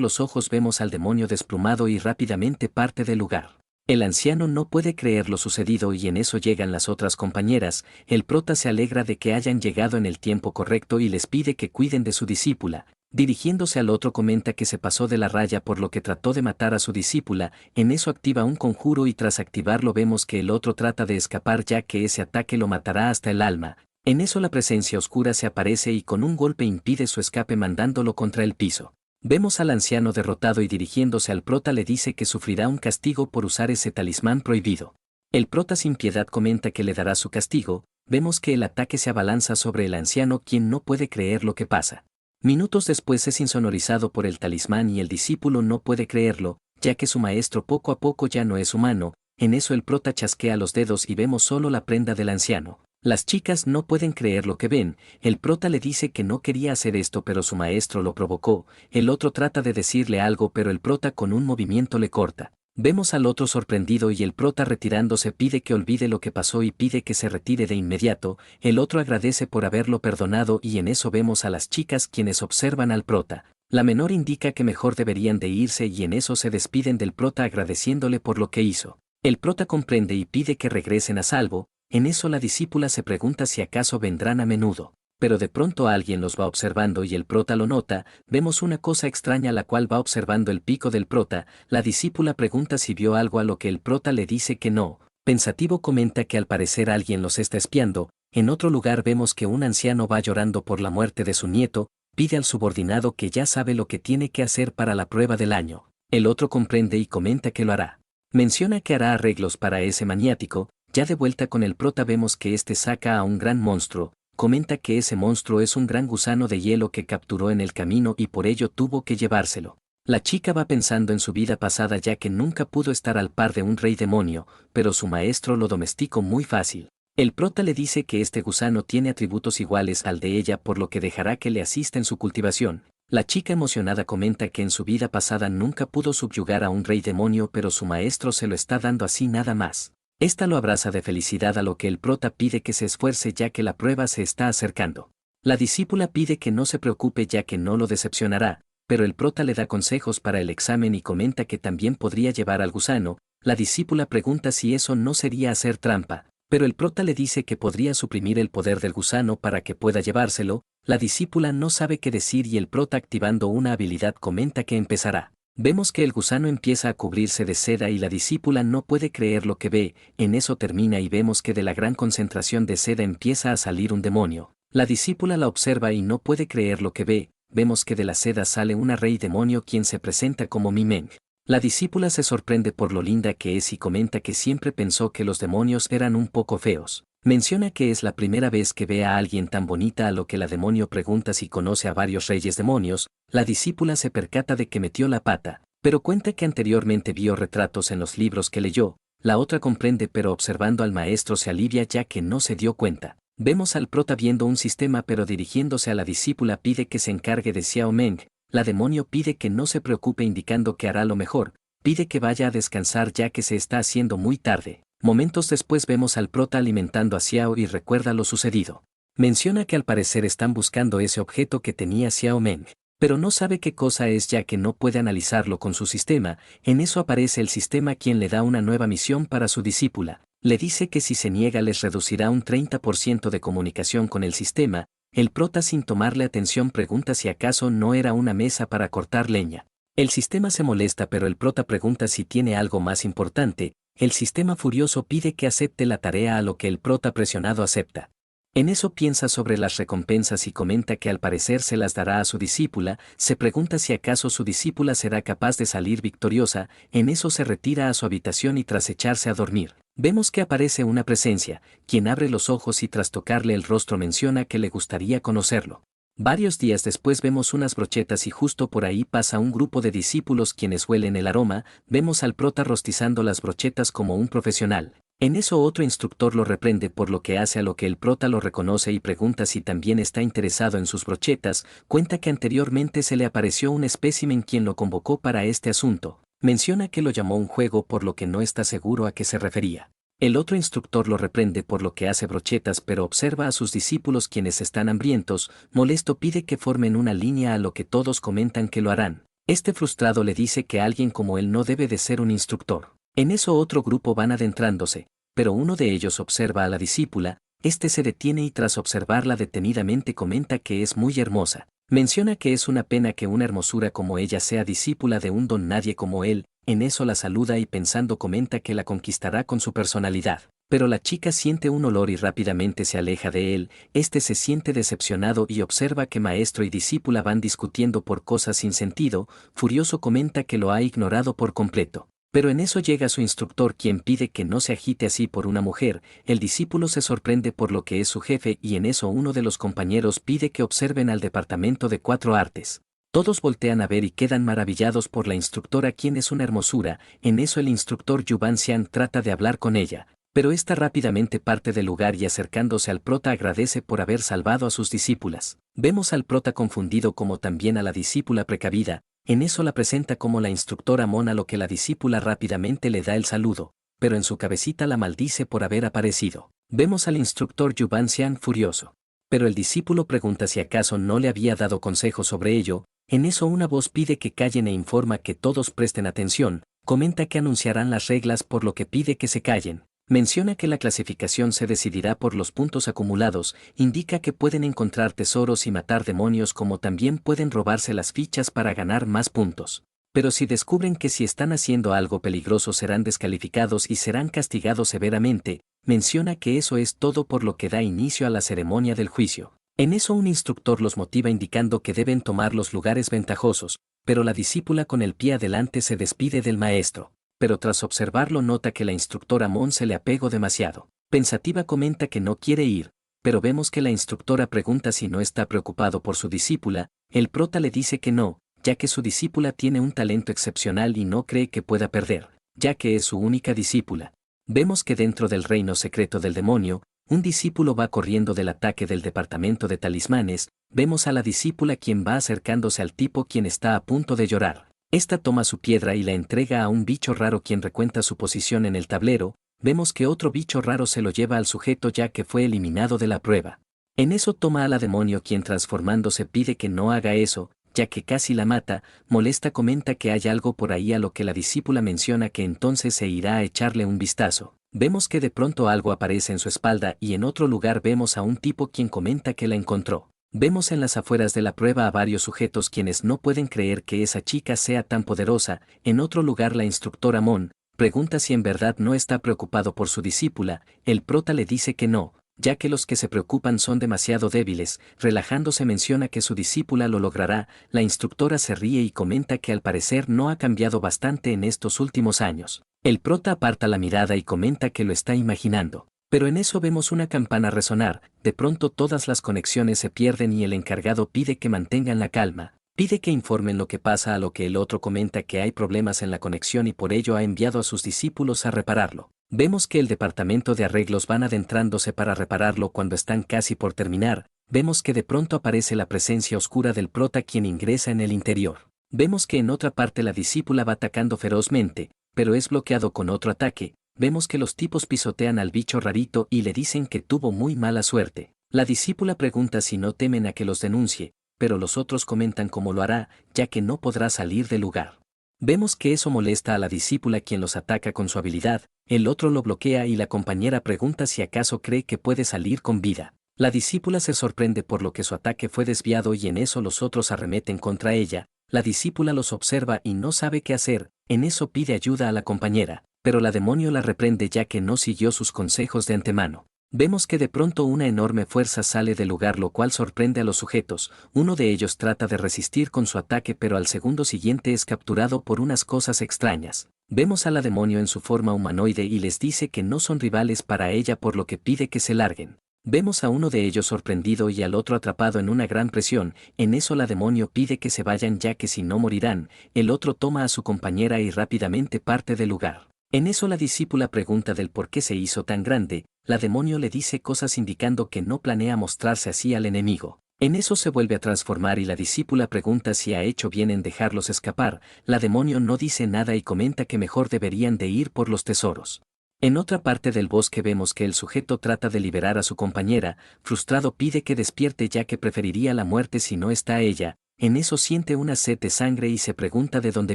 los ojos vemos al demonio desplumado y rápidamente parte del lugar. El anciano no puede creer lo sucedido y en eso llegan las otras compañeras, el prota se alegra de que hayan llegado en el tiempo correcto y les pide que cuiden de su discípula. Dirigiéndose al otro comenta que se pasó de la raya por lo que trató de matar a su discípula, en eso activa un conjuro y tras activarlo vemos que el otro trata de escapar ya que ese ataque lo matará hasta el alma. En eso la presencia oscura se aparece y con un golpe impide su escape mandándolo contra el piso. Vemos al anciano derrotado y dirigiéndose al prota le dice que sufrirá un castigo por usar ese talismán prohibido. El prota sin piedad comenta que le dará su castigo, vemos que el ataque se abalanza sobre el anciano quien no puede creer lo que pasa. Minutos después es insonorizado por el talismán y el discípulo no puede creerlo, ya que su maestro poco a poco ya no es humano, en eso el prota chasquea los dedos y vemos solo la prenda del anciano. Las chicas no pueden creer lo que ven, el prota le dice que no quería hacer esto pero su maestro lo provocó, el otro trata de decirle algo pero el prota con un movimiento le corta. Vemos al otro sorprendido y el prota retirándose pide que olvide lo que pasó y pide que se retire de inmediato, el otro agradece por haberlo perdonado y en eso vemos a las chicas quienes observan al prota. La menor indica que mejor deberían de irse y en eso se despiden del prota agradeciéndole por lo que hizo. El prota comprende y pide que regresen a salvo. En eso la discípula se pregunta si acaso vendrán a menudo, pero de pronto alguien los va observando y el prota lo nota, vemos una cosa extraña la cual va observando el pico del prota, la discípula pregunta si vio algo a lo que el prota le dice que no, pensativo comenta que al parecer alguien los está espiando, en otro lugar vemos que un anciano va llorando por la muerte de su nieto, pide al subordinado que ya sabe lo que tiene que hacer para la prueba del año, el otro comprende y comenta que lo hará. Menciona que hará arreglos para ese maniático. Ya de vuelta con el prota vemos que este saca a un gran monstruo, comenta que ese monstruo es un gran gusano de hielo que capturó en el camino y por ello tuvo que llevárselo. La chica va pensando en su vida pasada ya que nunca pudo estar al par de un rey demonio, pero su maestro lo domesticó muy fácil. El prota le dice que este gusano tiene atributos iguales al de ella por lo que dejará que le asista en su cultivación. La chica emocionada comenta que en su vida pasada nunca pudo subyugar a un rey demonio pero su maestro se lo está dando así nada más. Esta lo abraza de felicidad a lo que el prota pide que se esfuerce ya que la prueba se está acercando. La discípula pide que no se preocupe ya que no lo decepcionará, pero el prota le da consejos para el examen y comenta que también podría llevar al gusano. La discípula pregunta si eso no sería hacer trampa, pero el prota le dice que podría suprimir el poder del gusano para que pueda llevárselo. La discípula no sabe qué decir y el prota activando una habilidad comenta que empezará. Vemos que el gusano empieza a cubrirse de seda y la discípula no puede creer lo que ve, en eso termina y vemos que de la gran concentración de seda empieza a salir un demonio. La discípula la observa y no puede creer lo que ve, vemos que de la seda sale una rey demonio quien se presenta como Mimeng. La discípula se sorprende por lo linda que es y comenta que siempre pensó que los demonios eran un poco feos. Menciona que es la primera vez que ve a alguien tan bonita a lo que la demonio pregunta si conoce a varios reyes demonios, la discípula se percata de que metió la pata, pero cuenta que anteriormente vio retratos en los libros que leyó, la otra comprende pero observando al maestro se alivia ya que no se dio cuenta. Vemos al prota viendo un sistema pero dirigiéndose a la discípula pide que se encargue de Xiao Meng, la demonio pide que no se preocupe indicando que hará lo mejor, pide que vaya a descansar ya que se está haciendo muy tarde. Momentos después vemos al prota alimentando a Xiao y recuerda lo sucedido. Menciona que al parecer están buscando ese objeto que tenía Xiao Meng, pero no sabe qué cosa es ya que no puede analizarlo con su sistema. En eso aparece el sistema quien le da una nueva misión para su discípula. Le dice que si se niega les reducirá un 30% de comunicación con el sistema. El prota sin tomarle atención pregunta si acaso no era una mesa para cortar leña. El sistema se molesta pero el prota pregunta si tiene algo más importante. El sistema furioso pide que acepte la tarea a lo que el prota presionado acepta. En eso piensa sobre las recompensas y comenta que al parecer se las dará a su discípula, se pregunta si acaso su discípula será capaz de salir victoriosa, en eso se retira a su habitación y tras echarse a dormir, vemos que aparece una presencia, quien abre los ojos y tras tocarle el rostro menciona que le gustaría conocerlo. Varios días después vemos unas brochetas y justo por ahí pasa un grupo de discípulos quienes huelen el aroma, vemos al prota rostizando las brochetas como un profesional. En eso otro instructor lo reprende por lo que hace, a lo que el prota lo reconoce y pregunta si también está interesado en sus brochetas, cuenta que anteriormente se le apareció un espécimen quien lo convocó para este asunto, menciona que lo llamó un juego por lo que no está seguro a qué se refería. El otro instructor lo reprende por lo que hace brochetas, pero observa a sus discípulos quienes están hambrientos, molesto pide que formen una línea, a lo que todos comentan que lo harán. Este frustrado le dice que alguien como él no debe de ser un instructor. En eso otro grupo van adentrándose, pero uno de ellos observa a la discípula, este se detiene y tras observarla detenidamente comenta que es muy hermosa. Menciona que es una pena que una hermosura como ella sea discípula de un don nadie como él. En eso la saluda y pensando comenta que la conquistará con su personalidad. Pero la chica siente un olor y rápidamente se aleja de él, este se siente decepcionado y observa que maestro y discípula van discutiendo por cosas sin sentido, furioso comenta que lo ha ignorado por completo. Pero en eso llega su instructor quien pide que no se agite así por una mujer, el discípulo se sorprende por lo que es su jefe y en eso uno de los compañeros pide que observen al departamento de 4 artes. Todos voltean a ver y quedan maravillados por la instructora quien es una hermosura, en eso el instructor Yuban Xian trata de hablar con ella, pero esta rápidamente parte del lugar y acercándose al prota agradece por haber salvado a sus discípulas. Vemos al prota confundido como también a la discípula precavida, en eso la presenta como la instructora Mon, a lo que la discípula rápidamente le da el saludo, pero en su cabecita la maldice por haber aparecido. Vemos al instructor Yuban Xian furioso. Pero el discípulo pregunta si acaso no le había dado consejo sobre ello. En eso una voz pide que callen e informa que todos presten atención, comenta que anunciarán las reglas por lo que pide que se callen, menciona que la clasificación se decidirá por los puntos acumulados, indica que pueden encontrar tesoros y matar demonios como también pueden robarse las fichas para ganar más puntos. Pero si descubren que si están haciendo algo peligroso serán descalificados y serán castigados severamente, menciona que eso es todo por lo que da inicio a la ceremonia del juicio. En eso un instructor los motiva indicando que deben tomar los lugares ventajosos, pero la discípula con el pie adelante se despide del maestro, pero tras observarlo nota que la instructora Mon se le apegó demasiado. Pensativa comenta que no quiere ir, pero vemos que la instructora pregunta si no está preocupado por su discípula, el prota le dice que no, ya que su discípula tiene un talento excepcional y no cree que pueda perder, ya que es su única discípula. Vemos que dentro del reino secreto del demonio, un discípulo va corriendo del ataque del departamento de talismanes, vemos a la discípula quien va acercándose al tipo quien está a punto de llorar. Esta toma su piedra y la entrega a un bicho raro quien recuenta su posición en el tablero, vemos que otro bicho raro se lo lleva al sujeto ya que fue eliminado de la prueba. En eso toma a la demonio quien transformándose pide que no haga eso, ya que casi la mata, molesta comenta que hay algo por ahí, a lo que la discípula menciona que entonces se irá a echarle un vistazo. Vemos que de pronto algo aparece en su espalda y en otro lugar vemos a un tipo quien comenta que la encontró. Vemos en las afueras de la prueba a varios sujetos quienes no pueden creer que esa chica sea tan poderosa. En otro lugar la instructora Mon pregunta si en verdad no está preocupado por su discípula, el prota le dice que no, ya que los que se preocupan son demasiado débiles, relajándose menciona que su discípula lo logrará, la instructora se ríe y comenta que al parecer no ha cambiado bastante en estos últimos años. El prota aparta la mirada y comenta que lo está imaginando. Pero en eso vemos una campana resonar, de pronto todas las conexiones se pierden y el encargado pide que mantengan la calma, pide que informen lo que pasa, a lo que el otro comenta que hay problemas en la conexión y por ello ha enviado a sus discípulos a repararlo. Vemos que el departamento de arreglos van adentrándose para repararlo cuando están casi por terminar, vemos que de pronto aparece la presencia oscura del prota quien ingresa en el interior. Vemos que en otra parte la discípula va atacando ferozmente, pero es bloqueado con otro ataque. Vemos que los tipos pisotean al bicho rarito y le dicen que tuvo muy mala suerte. La discípula pregunta si no temen a que los denuncie, pero los otros comentan cómo lo hará, ya que no podrá salir del lugar. Vemos que eso molesta a la discípula quien los ataca con su habilidad, el otro lo bloquea y la compañera pregunta si acaso cree que puede salir con vida. La discípula se sorprende por lo que su ataque fue desviado y en eso los otros arremeten contra ella, la discípula los observa y no sabe qué hacer, en eso pide ayuda a la compañera, pero la demonio la reprende ya que no siguió sus consejos de antemano. Vemos que de pronto una enorme fuerza sale del lugar lo cual sorprende a los sujetos, uno de ellos trata de resistir con su ataque pero al segundo siguiente es capturado por unas cosas extrañas. Vemos a la demonio en su forma humanoide y les dice que no son rivales para ella por lo que pide que se larguen. Vemos a uno de ellos sorprendido y al otro atrapado en una gran presión. En eso la demonio pide que se vayan ya que si no morirán. El otro toma a su compañera y rápidamente parte del lugar. En eso la discípula pregunta del por qué se hizo tan grande. La demonio le dice cosas indicando que no planea mostrarse así al enemigo. En eso se vuelve a transformar y la discípula pregunta si ha hecho bien en dejarlos escapar. La demonio no dice nada y comenta que mejor deberían de ir por los tesoros. En otra parte del bosque vemos que el sujeto trata de liberar a su compañera, frustrado pide que despierte ya que preferiría la muerte si no está ella. En eso siente una sed de sangre y se pregunta de dónde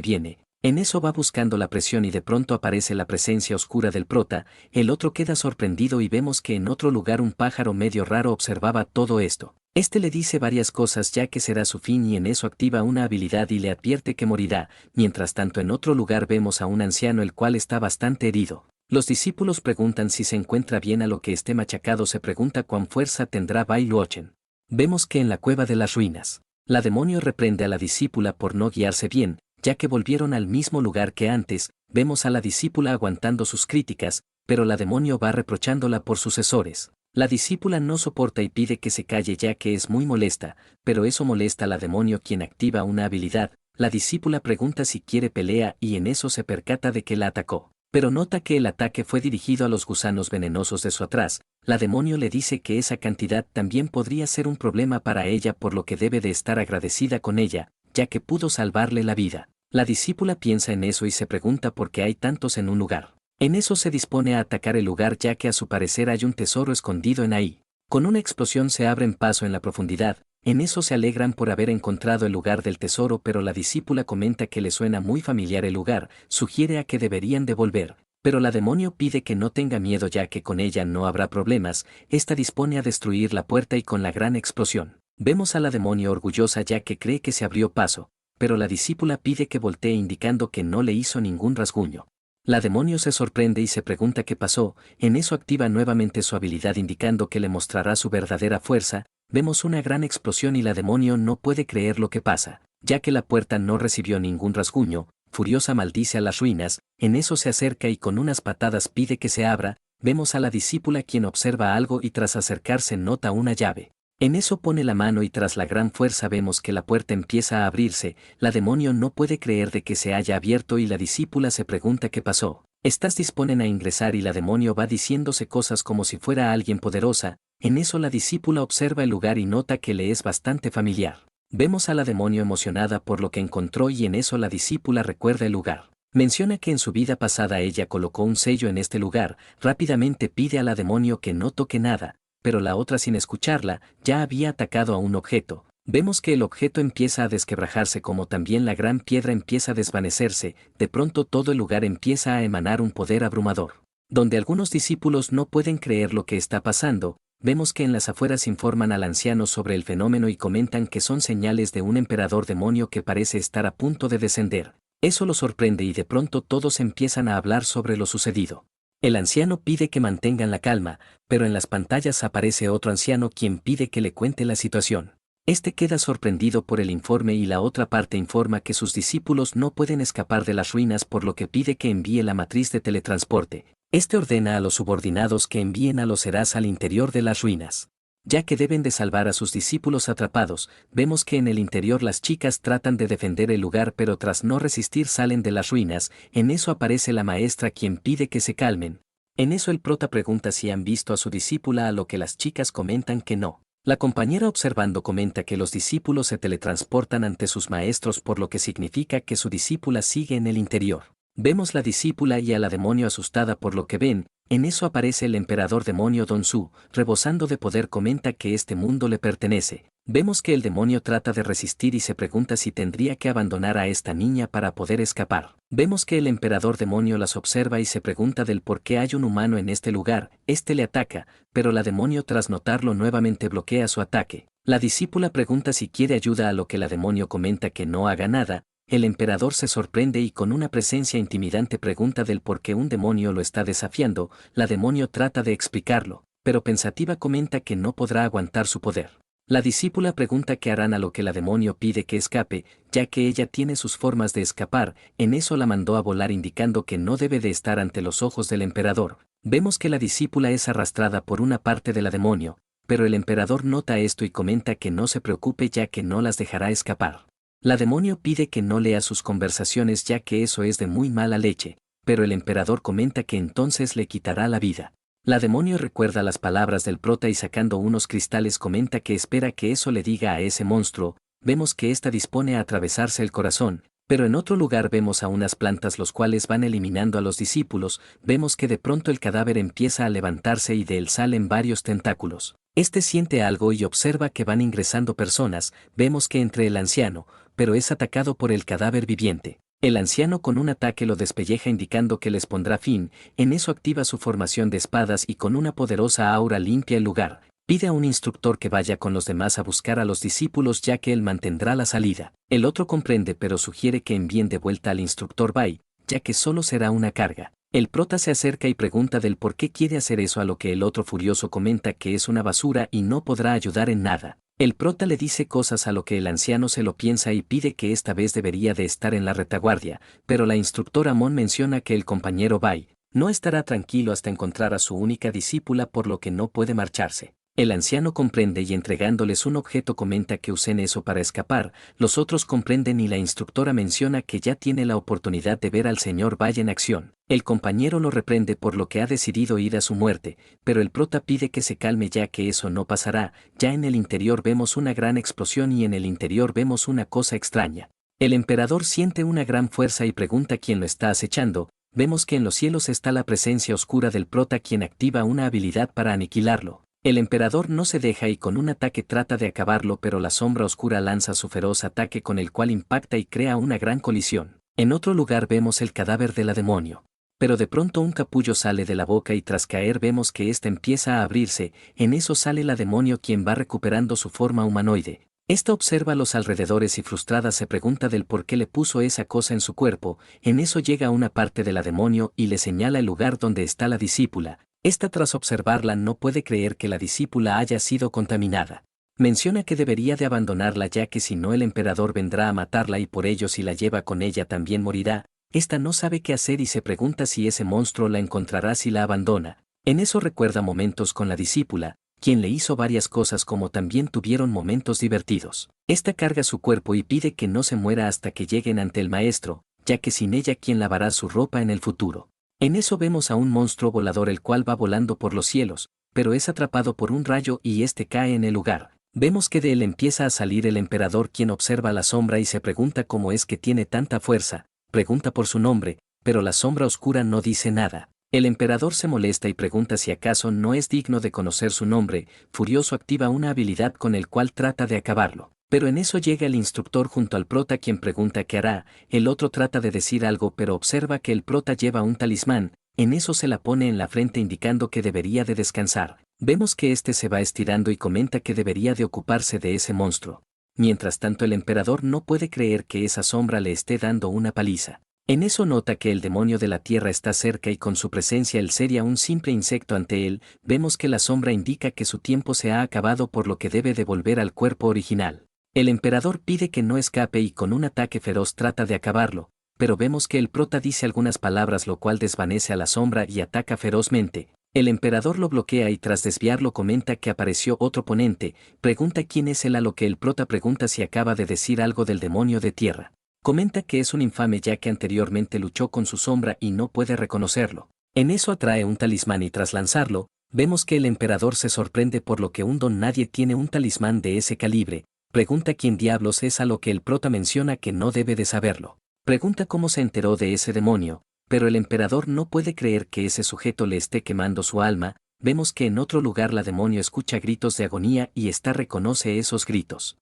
viene. En eso va buscando la presión y de pronto aparece la presencia oscura del prota. El otro queda sorprendido y vemos que en otro lugar un pájaro medio raro observaba todo esto. Este le dice varias cosas ya que será su fin y en eso activa una habilidad y le advierte que morirá. Mientras tanto en otro lugar vemos a un anciano el cual está bastante herido. Los discípulos preguntan si se encuentra bien, a lo que este machacado se pregunta cuán fuerza tendrá Bailuochen. Vemos que en la cueva de las ruinas, la demonio reprende a la discípula por no guiarse bien, ya que volvieron al mismo lugar que antes. Vemos a la discípula aguantando sus críticas, pero la demonio va reprochándola por sus errores. La discípula no soporta y pide que se calle ya que es muy molesta, pero eso molesta a la demonio quien activa una habilidad. La discípula pregunta si quiere pelea y en eso se percata de que la atacó. Pero nota que el ataque fue dirigido a los gusanos venenosos de su atrás. La demonio le dice que esa cantidad también podría ser un problema para ella, por lo que debe de estar agradecida con ella, ya que pudo salvarle la vida. La discípula piensa en eso y se pregunta por qué hay tantos en un lugar. En eso se dispone a atacar el lugar ya que a su parecer hay un tesoro escondido en ahí. Con una explosión se abren paso en la profundidad. En eso se alegran por haber encontrado el lugar del tesoro, pero la discípula comenta que le suena muy familiar el lugar, sugiere a que deberían de volver, pero la demonio pide que no tenga miedo ya que con ella no habrá problemas. Esta dispone a destruir la puerta y con la gran explosión, vemos a la demonio orgullosa ya que cree que se abrió paso, pero la discípula pide que voltee indicando que no le hizo ningún rasguño. La demonio se sorprende y se pregunta qué pasó. En eso activa nuevamente su habilidad indicando que le mostrará su verdadera fuerza. Vemos una gran explosión y la demonio no puede creer lo que pasa, ya que la puerta no recibió ningún rasguño. Furiosa maldice a las ruinas. En eso se acerca y con unas patadas pide que se abra. Vemos a la discípula quien observa algo y tras acercarse nota una llave. En eso pone la mano y tras la gran fuerza vemos que la puerta empieza a abrirse. La demonio no puede creer de que se haya abierto y la discípula se pregunta qué pasó. Estas disponen a ingresar y la demonio va diciéndose cosas como si fuera alguien poderosa. En eso la discípula observa el lugar y nota que le es bastante familiar. Vemos a la demonio emocionada por lo que encontró y en eso la discípula recuerda el lugar. Menciona que en su vida pasada ella colocó un sello en este lugar. Rápidamente pide a la demonio que no toque nada, pero la otra sin escucharla, ya había atacado a un objeto. Vemos que el objeto empieza a desquebrajarse como también la gran piedra empieza a desvanecerse. De pronto todo el lugar empieza a emanar un poder abrumador, donde algunos discípulos no pueden creer lo que está pasando. Vemos que en las afueras informan al anciano sobre el fenómeno y comentan que son señales de un emperador demonio que parece estar a punto de descender. Eso lo sorprende y de pronto todos empiezan a hablar sobre lo sucedido. El anciano pide que mantengan la calma, pero en las pantallas aparece otro anciano quien pide que le cuente la situación. Este queda sorprendido por el informe y la otra parte informa que sus discípulos no pueden escapar de las ruinas, por lo que pide que envíe la matriz de teletransporte. Este ordena a los subordinados que envíen a los Serás al interior de las ruinas, ya que deben de salvar a sus discípulos atrapados. Vemos que en el interior las chicas tratan de defender el lugar pero tras no resistir salen de las ruinas. En eso aparece la maestra quien pide que se calmen. En eso el prota pregunta si han visto a su discípula, a lo que las chicas comentan que no. La compañera observando comenta que los discípulos se teletransportan ante sus maestros, por lo que significa que su discípula sigue en el interior. Vemos la discípula y a la demonio asustada por lo que ven. En eso aparece el emperador demonio Don Su, rebosando de poder comenta que este mundo le pertenece. Vemos que el demonio trata de resistir y se pregunta si tendría que abandonar a esta niña para poder escapar. Vemos que el emperador demonio las observa y se pregunta del por qué hay un humano en este lugar. Este le ataca, pero la demonio tras notarlo nuevamente bloquea su ataque. La discípula pregunta si quiere ayuda, a lo que la demonio comenta que no haga nada. El emperador se sorprende y con una presencia intimidante pregunta del por qué un demonio lo está desafiando. La demonio trata de explicarlo, pero pensativa comenta que no podrá aguantar su poder. La discípula pregunta qué harán, a lo que la demonio pide que escape, ya que ella tiene sus formas de escapar. En eso la mandó a volar indicando que no debe de estar ante los ojos del emperador. Vemos que la discípula es arrastrada por una parte de la demonio. pero el emperador nota esto y comenta que no se preocupe ya que no las dejará escapar. La demonio pide que no lea sus conversaciones ya que eso es de muy mala leche, pero el emperador comenta que entonces le quitará la vida. La demonio recuerda las palabras del prota y sacando unos cristales comenta que espera que eso le diga a ese monstruo. Vemos que ésta dispone a atravesarse el corazón, pero en otro lugar vemos a unas plantas los cuales van eliminando a los discípulos. Vemos que de pronto el cadáver empieza a levantarse y de él salen varios tentáculos. Este siente algo y observa que van ingresando personas. Vemos que entre el anciano, pero es atacado por el cadáver viviente. El anciano con un ataque lo despelleja indicando que les pondrá fin. En eso activa su formación de espadas y con una poderosa aura limpia el lugar. Pide a un instructor que vaya con los demás a buscar a los discípulos ya que él mantendrá la salida. El otro comprende pero sugiere que envíen de vuelta al instructor Bai, ya que solo será una carga. El prota se acerca y pregunta del por qué quiere hacer eso, a lo que el otro furioso comenta que es una basura y no podrá ayudar en nada. El prota le dice cosas a lo que el anciano se lo piensa y pide que esta vez debería de estar en la retaguardia, pero la instructora Mon menciona que el compañero Bai no estará tranquilo hasta encontrar a su única discípula, por lo que no puede marcharse. El anciano comprende y entregándoles un objeto comenta que usen eso para escapar. Los otros comprenden y la instructora menciona que ya tiene la oportunidad de ver al señor Bai en acción. El compañero lo reprende por lo que ha decidido ir a su muerte, pero el prota pide que se calme ya que eso no pasará. Ya en el interior vemos una gran explosión y en el interior vemos una cosa extraña. El emperador siente una gran fuerza y pregunta quién lo está acechando. Vemos que en los cielos está la presencia oscura del prota, quien activa una habilidad para aniquilarlo. El emperador no se deja y con un ataque trata de acabarlo, pero la sombra oscura lanza su feroz ataque con el cual impacta y crea una gran colisión. En otro lugar vemos el cadáver de la demonio. Pero de pronto un capullo sale de la boca y tras caer vemos que ésta empieza a abrirse. En eso sale la demonio, quien va recuperando su forma humanoide. Esta observa los alrededores y frustrada se pregunta del por qué le puso esa cosa en su cuerpo. En eso llega una parte de la demonio y le señala el lugar donde está la discípula. Esta, tras observarla, no puede creer que la discípula haya sido contaminada. Menciona que debería de abandonarla ya que si no el emperador vendrá a matarla y por ello si la lleva con ella también morirá. Esta no sabe qué hacer y se pregunta si ese monstruo la encontrará si la abandona. En eso recuerda momentos con la discípula, quien le hizo varias cosas como también tuvieron momentos divertidos. Esta carga su cuerpo y pide que no se muera hasta que lleguen ante el maestro, ya que sin ella quién lavará su ropa en el futuro. En eso vemos a un monstruo volador el cual va volando por los cielos, pero es atrapado por un rayo y este cae en el lugar. Vemos que de él empieza a salir el emperador, quien observa la sombra y se pregunta cómo es que tiene tanta fuerza. Pregunta por su nombre, pero la sombra oscura no dice nada. El emperador se molesta y pregunta si acaso no es digno de conocer su nombre. Furioso activa una habilidad con el cual trata de acabarlo. Pero en eso llega el instructor junto al prota, quien pregunta qué hará. El otro trata de decir algo pero observa que el prota lleva un talismán. En eso se la pone en la frente indicando que debería de descansar. Vemos que este se va estirando y comenta que debería de ocuparse de ese monstruo. Mientras tanto el emperador no puede creer que esa sombra le esté dando una paliza. En eso nota que el demonio de la tierra está cerca y con su presencia él sería un simple insecto ante él. Vemos que la sombra indica que su tiempo se ha acabado, por lo que debe de volver al cuerpo original. El emperador pide que no escape y con un ataque feroz trata de acabarlo, pero vemos que el prota dice algunas palabras lo cual desvanece a la sombra y ataca ferozmente. El emperador lo bloquea y tras desviarlo comenta que apareció otro oponente. Pregunta quién es él, a lo que el prota pregunta si acaba de decir algo del demonio de tierra. Comenta que es un infame ya que anteriormente luchó con su sombra y no puede reconocerlo. En eso atrae un talismán y tras lanzarlo, vemos que el emperador se sorprende por lo que un don nadie tiene un talismán de ese calibre. Pregunta quién diablos es, a lo que el prota menciona que no debe de saberlo. Pregunta cómo se enteró de ese demonio, pero el emperador no puede creer que ese sujeto le esté quemando su alma. Vemos que en otro lugar la demonio escucha gritos de agonía y esta reconoce esos gritos.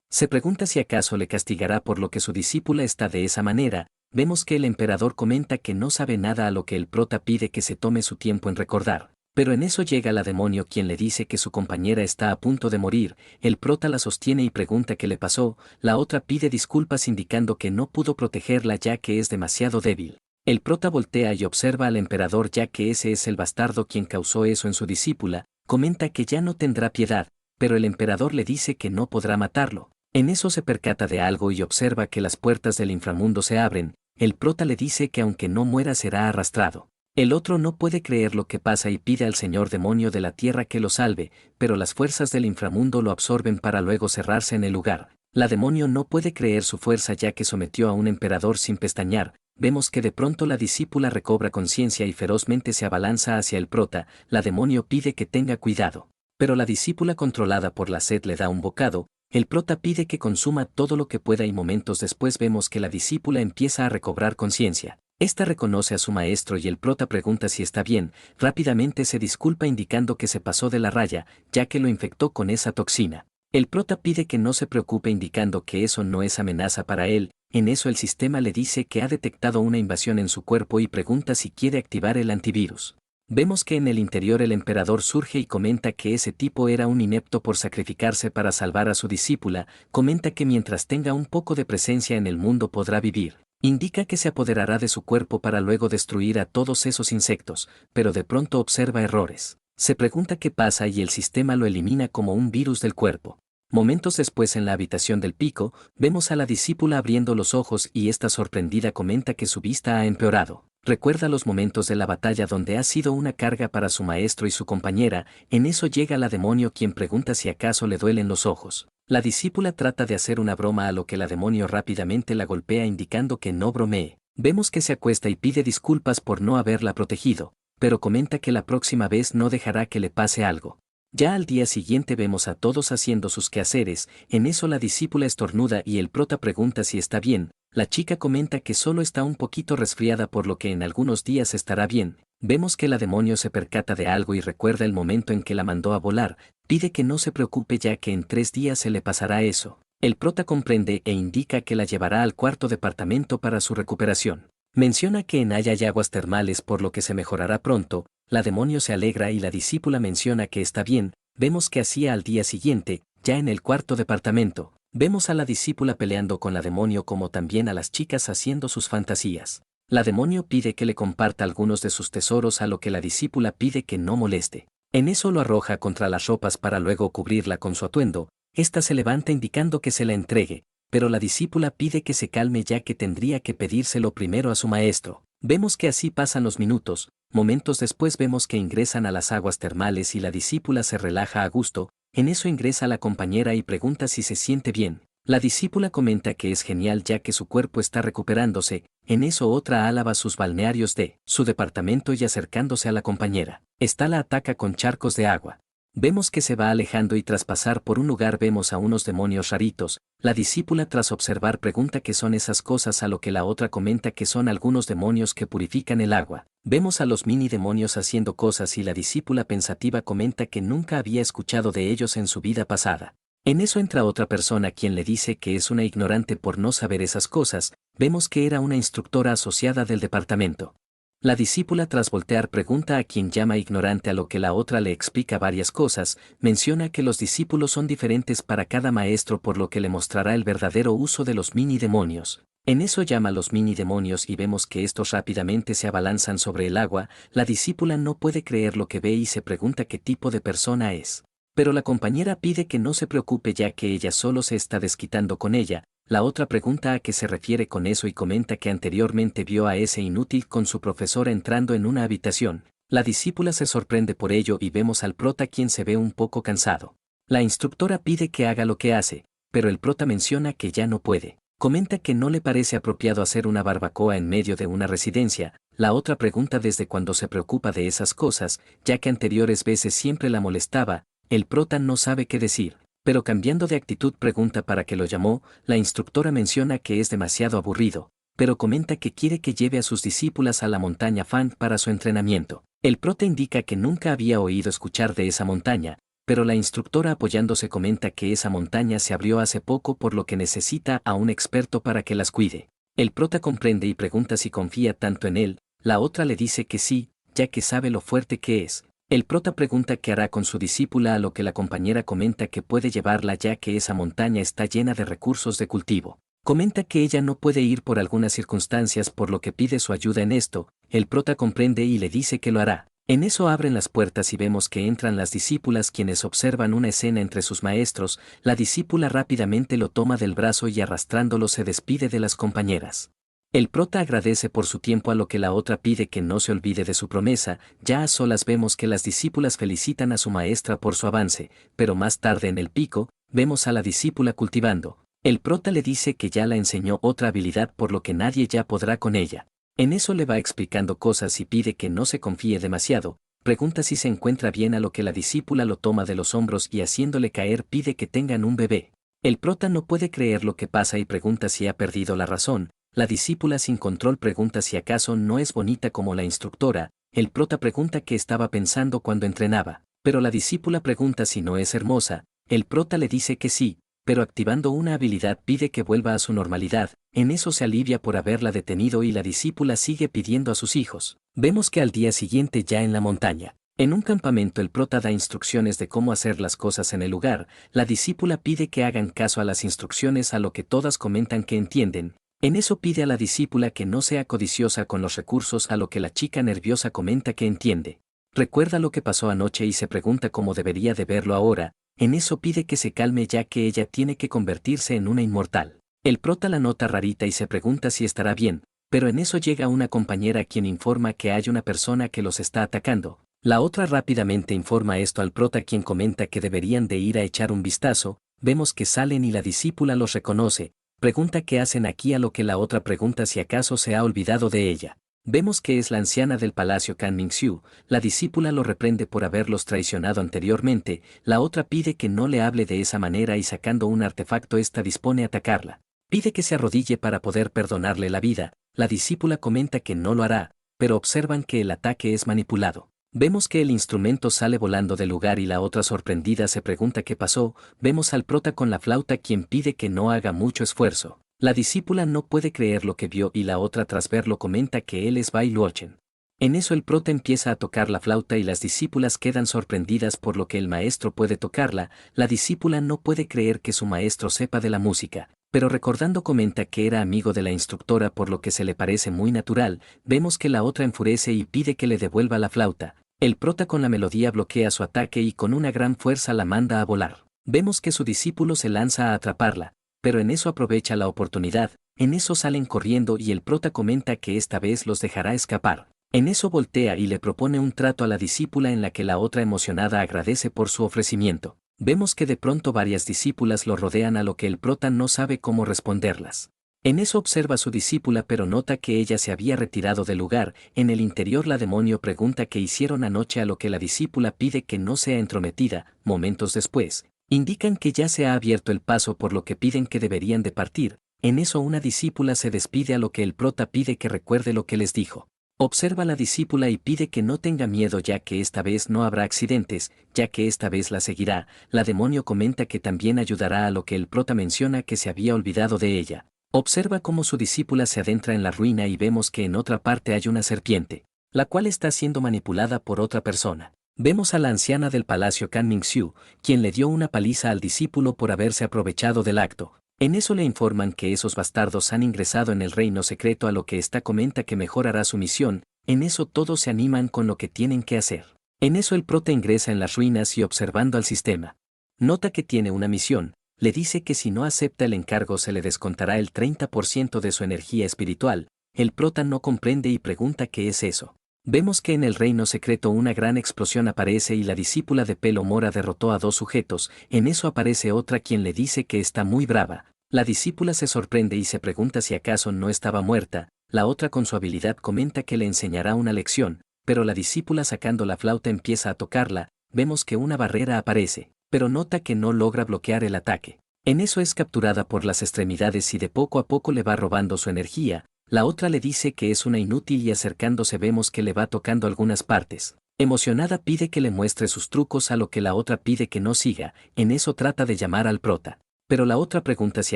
Se pregunta si acaso le castigará por lo que su discípula está de esa manera. Vemos que el emperador comenta que no sabe nada, a lo que el prota pide que se tome su tiempo en recordar. Pero en eso llega la demonio, quien le dice que su compañera está a punto de morir. El prota la sostiene y pregunta qué le pasó. La otra pide disculpas indicando que no pudo protegerla ya que es demasiado débil. El prota voltea y observa al emperador ya que ese es el bastardo quien causó eso en su discípula. Comenta que ya no tendrá piedad, pero el emperador le dice que no podrá matarlo. En eso se percata de algo y observa que las puertas del inframundo se abren. El prota le dice que aunque no muera será arrastrado. El otro no puede creer lo que pasa y pide al señor demonio de la tierra que lo salve, pero las fuerzas del inframundo lo absorben para luego cerrarse en el lugar. La demonio no puede creer su fuerza ya que sometió a un emperador sin pestañear. Vemos que de pronto la discípula recobra conciencia y ferozmente se abalanza hacia el prota. La demonio pide que tenga cuidado. Pero la discípula controlada por la sed le da un bocado. El prota pide que consuma todo lo que pueda y momentos después vemos que la discípula empieza a recobrar conciencia. Esta reconoce a su maestro y el prota pregunta si está bien, rápidamente se disculpa indicando que se pasó de la raya, ya que lo infectó con esa toxina. El prota pide que no se preocupe indicando que eso no es amenaza para él. En eso el sistema le dice que ha detectado una invasión en su cuerpo y pregunta si quiere activar el antivirus. Vemos que en el interior el emperador surge y comenta que ese tipo era un inepto por sacrificarse para salvar a su discípula, comenta que mientras tenga un poco de presencia en el mundo podrá vivir. Indica que se apoderará de su cuerpo para luego destruir a todos esos insectos, pero de pronto observa errores. Se pregunta qué pasa y el sistema lo elimina como un virus del cuerpo. Momentos después en la habitación del pico, vemos a la discípula abriendo los ojos y esta sorprendida comenta que su vista ha empeorado. Recuerda los momentos de la batalla donde ha sido una carga para su maestro y su compañera, en eso llega la demonio quien pregunta si acaso le duelen los ojos. La discípula trata de hacer una broma a lo que la demonio rápidamente la golpea indicando que no bromee. Vemos que se acuesta y pide disculpas por no haberla protegido, pero comenta que la próxima vez no dejará que le pase algo. Ya al día siguiente vemos a todos haciendo sus quehaceres, en eso la discípula estornuda y el prota pregunta si está bien, la chica comenta que solo está un poquito resfriada por lo que en algunos días estará bien. Vemos que la demonio se percata de algo y recuerda el momento en que la mandó a volar, pide que no se preocupe ya que en 3 días se le pasará eso. El prota comprende e indica que la llevará al cuarto departamento para su recuperación. Menciona que en Haya hay aguas termales por lo que se mejorará pronto, la demonio se alegra y la discípula menciona que está bien, vemos que hacía al día siguiente, ya en el cuarto departamento, vemos a la discípula peleando con la demonio como también a las chicas haciendo sus fantasías. La demonio pide que le comparta algunos de sus tesoros a lo que la discípula pide que no moleste. En eso lo arroja contra las ropas para luego cubrirla con su atuendo, esta se levanta indicando que se la entregue, pero la discípula pide que se calme ya que tendría que pedírselo primero a su maestro. Vemos que así pasan los minutos, momentos después vemos que ingresan a las aguas termales y la discípula se relaja a gusto, en eso ingresa la compañera y pregunta si se siente bien. La discípula comenta que es genial ya que su cuerpo está recuperándose, en eso otra alaba sus balnearios de su departamento y acercándose a la compañera. Esta la ataca con charcos de agua. Vemos que se va alejando y tras pasar por un lugar vemos a unos demonios raritos, la discípula tras observar pregunta qué son esas cosas a lo que la otra comenta que son algunos demonios que purifican el agua. Vemos a los mini demonios haciendo cosas y la discípula pensativa comenta que nunca había escuchado de ellos en su vida pasada. En eso entra otra persona quien le dice que es una ignorante por no saber esas cosas, vemos que era una instructora asociada del departamento. La discípula tras voltear pregunta a quien llama ignorante a lo que la otra le explica varias cosas, menciona que los discípulos son diferentes para cada maestro por lo que le mostrará el verdadero uso de los mini demonios. En eso llama a los mini demonios y vemos que estos rápidamente se abalanzan sobre el agua, la discípula no puede creer lo que ve y se pregunta qué tipo de persona es. Pero la compañera pide que no se preocupe ya que ella solo se está desquitando con ella. La otra pregunta a qué se refiere con eso y comenta que anteriormente vio a ese inútil con su profesora entrando en una habitación. La discípula se sorprende por ello y vemos al prota quien se ve un poco cansado. La instructora pide que haga lo que hace, pero el prota menciona que ya no puede. Comenta que no le parece apropiado hacer una barbacoa en medio de una residencia. La otra pregunta desde cuándo se preocupa de esas cosas, ya que anteriores veces siempre la molestaba. El prota no sabe qué decir. Pero cambiando de actitud pregunta para qué lo llamó, la instructora menciona que es demasiado aburrido, pero comenta que quiere que lleve a sus discípulas a la montaña Fan para su entrenamiento. El prota indica que nunca había oído escuchar de esa montaña, pero la instructora apoyándose comenta que esa montaña se abrió hace poco por lo que necesita a un experto para que las cuide. El prota comprende y pregunta si confía tanto en él, la otra le dice que sí, ya que sabe lo fuerte que es. El prota pregunta qué hará con su discípula a lo que la compañera comenta que puede llevarla ya que esa montaña está llena de recursos de cultivo. Comenta que ella no puede ir por algunas circunstancias por lo que pide su ayuda en esto, el prota comprende y le dice que lo hará. En eso abren las puertas y vemos que entran las discípulas quienes observan una escena entre sus maestros, la discípula rápidamente lo toma del brazo y arrastrándolo se despide de las compañeras. El prota agradece por su tiempo a lo que la otra pide que no se olvide de su promesa. Ya a solas vemos que las discípulas felicitan a su maestra por su avance, pero más tarde en el pico, vemos a la discípula cultivando. El prota le dice que ya la enseñó otra habilidad por lo que nadie ya podrá con ella. En eso le va explicando cosas y pide que no se confíe demasiado. Pregunta si se encuentra bien, a lo que la discípula lo toma de los hombros y haciéndole caer pide que tengan un bebé. El prota no puede creer lo que pasa y pregunta si ha perdido la razón. La discípula sin control pregunta si acaso no es bonita como la instructora. El prota pregunta qué estaba pensando cuando entrenaba, pero la discípula pregunta si no es hermosa. El prota le dice que sí, pero activando una habilidad pide que vuelva a su normalidad. En eso se alivia por haberla detenido y la discípula sigue pidiendo a sus hijos. Vemos que al día siguiente ya en la montaña, en un campamento, el prota da instrucciones de cómo hacer las cosas en el lugar. La discípula pide que hagan caso a las instrucciones, a lo que todas comentan que entienden. En eso pide a la discípula que no sea codiciosa con los recursos, a lo que la chica nerviosa comenta que entiende. Recuerda lo que pasó anoche y se pregunta cómo debería de verlo ahora. En eso pide que se calme ya que ella tiene que convertirse en una inmortal. El prota la nota rarita y se pregunta si estará bien, pero en eso llega una compañera quien informa que hay una persona que los está atacando. La otra rápidamente informa esto al prota, quien comenta que deberían de ir a echar un vistazo. Vemos que salen y la discípula los reconoce. Pregunta qué hacen aquí, a lo que la otra pregunta si acaso se ha olvidado de ella. Vemos que es la anciana del palacio Kan Mingxiu. La discípula lo reprende por haberlos traicionado anteriormente. La otra pide que no le hable de esa manera y sacando un artefacto esta dispone a atacarla. Pide que se arrodille para poder perdonarle la vida. La discípula comenta que no lo hará, pero observan que el ataque es manipulado. Vemos que el instrumento sale volando del lugar y la otra sorprendida se pregunta qué pasó. Vemos al prota con la flauta, quien pide que no haga mucho esfuerzo. La discípula no puede creer lo que vio y la otra tras verlo comenta que él es Bai Luochen. En eso el prota empieza a tocar la flauta y las discípulas quedan sorprendidas por lo que el maestro puede tocarla. La discípula no puede creer que su maestro sepa de la música, pero recordando comenta que era amigo de la instructora por lo que se le parece muy natural. Vemos que la otra enfurece y pide que le devuelva la flauta. El prota con la melodía bloquea su ataque y con una gran fuerza la manda a volar. Vemos que su discípulo se lanza a atraparla, pero en eso aprovecha la oportunidad. En eso salen corriendo y el prota comenta que esta vez los dejará escapar. En eso voltea y le propone un trato a la discípula, en la que la otra emocionada agradece por su ofrecimiento. Vemos que de pronto varias discípulas lo rodean, a lo que el prota no sabe cómo responderlas. En eso observa a su discípula pero nota que ella se había retirado del lugar. En el interior la demonio pregunta qué hicieron anoche, a lo que la discípula pide que no sea entrometida. Momentos después, indican que ya se ha abierto el paso por lo que piden que deberían de partir. En eso una discípula se despide, a lo que el prota pide que recuerde lo que les dijo. Observa a la discípula y pide que no tenga miedo ya que esta vez no habrá accidentes, ya que esta vez la seguirá. La demonio comenta que también ayudará, a lo que el prota menciona que se había olvidado de ella. Observa cómo su discípula se adentra en la ruina y vemos que en otra parte hay una serpiente, la cual está siendo manipulada por otra persona. Vemos a la anciana del palacio Kan Mingxiu, quien le dio una paliza al discípulo por haberse aprovechado del acto. En eso le informan que esos bastardos han ingresado en el reino secreto, a lo que ésta comenta que mejorará su misión. En eso todos se animan con lo que tienen que hacer. En eso el prota ingresa en las ruinas y observando al sistema, nota que tiene una misión. Le dice que si no acepta el encargo se le descontará el 30% de su energía espiritual. El prota no comprende y pregunta qué es eso. Vemos que en el reino secreto una gran explosión aparece y la discípula de pelo mora derrotó a 2 sujetos. En eso aparece otra quien le dice que está muy brava. La discípula se sorprende y se pregunta si acaso no estaba muerta. La otra con su habilidad comenta que le enseñará una lección, pero la discípula sacando la flauta empieza a tocarla. Vemos que una barrera aparece, pero nota que no logra bloquear el ataque. En eso es capturada por las extremidades y de poco a poco le va robando su energía. La otra le dice que es una inútil y acercándose vemos que le va tocando algunas partes. Emocionada pide que le muestre sus trucos, a lo que la otra pide que no siga. En eso trata de llamar al prota, pero la otra pregunta si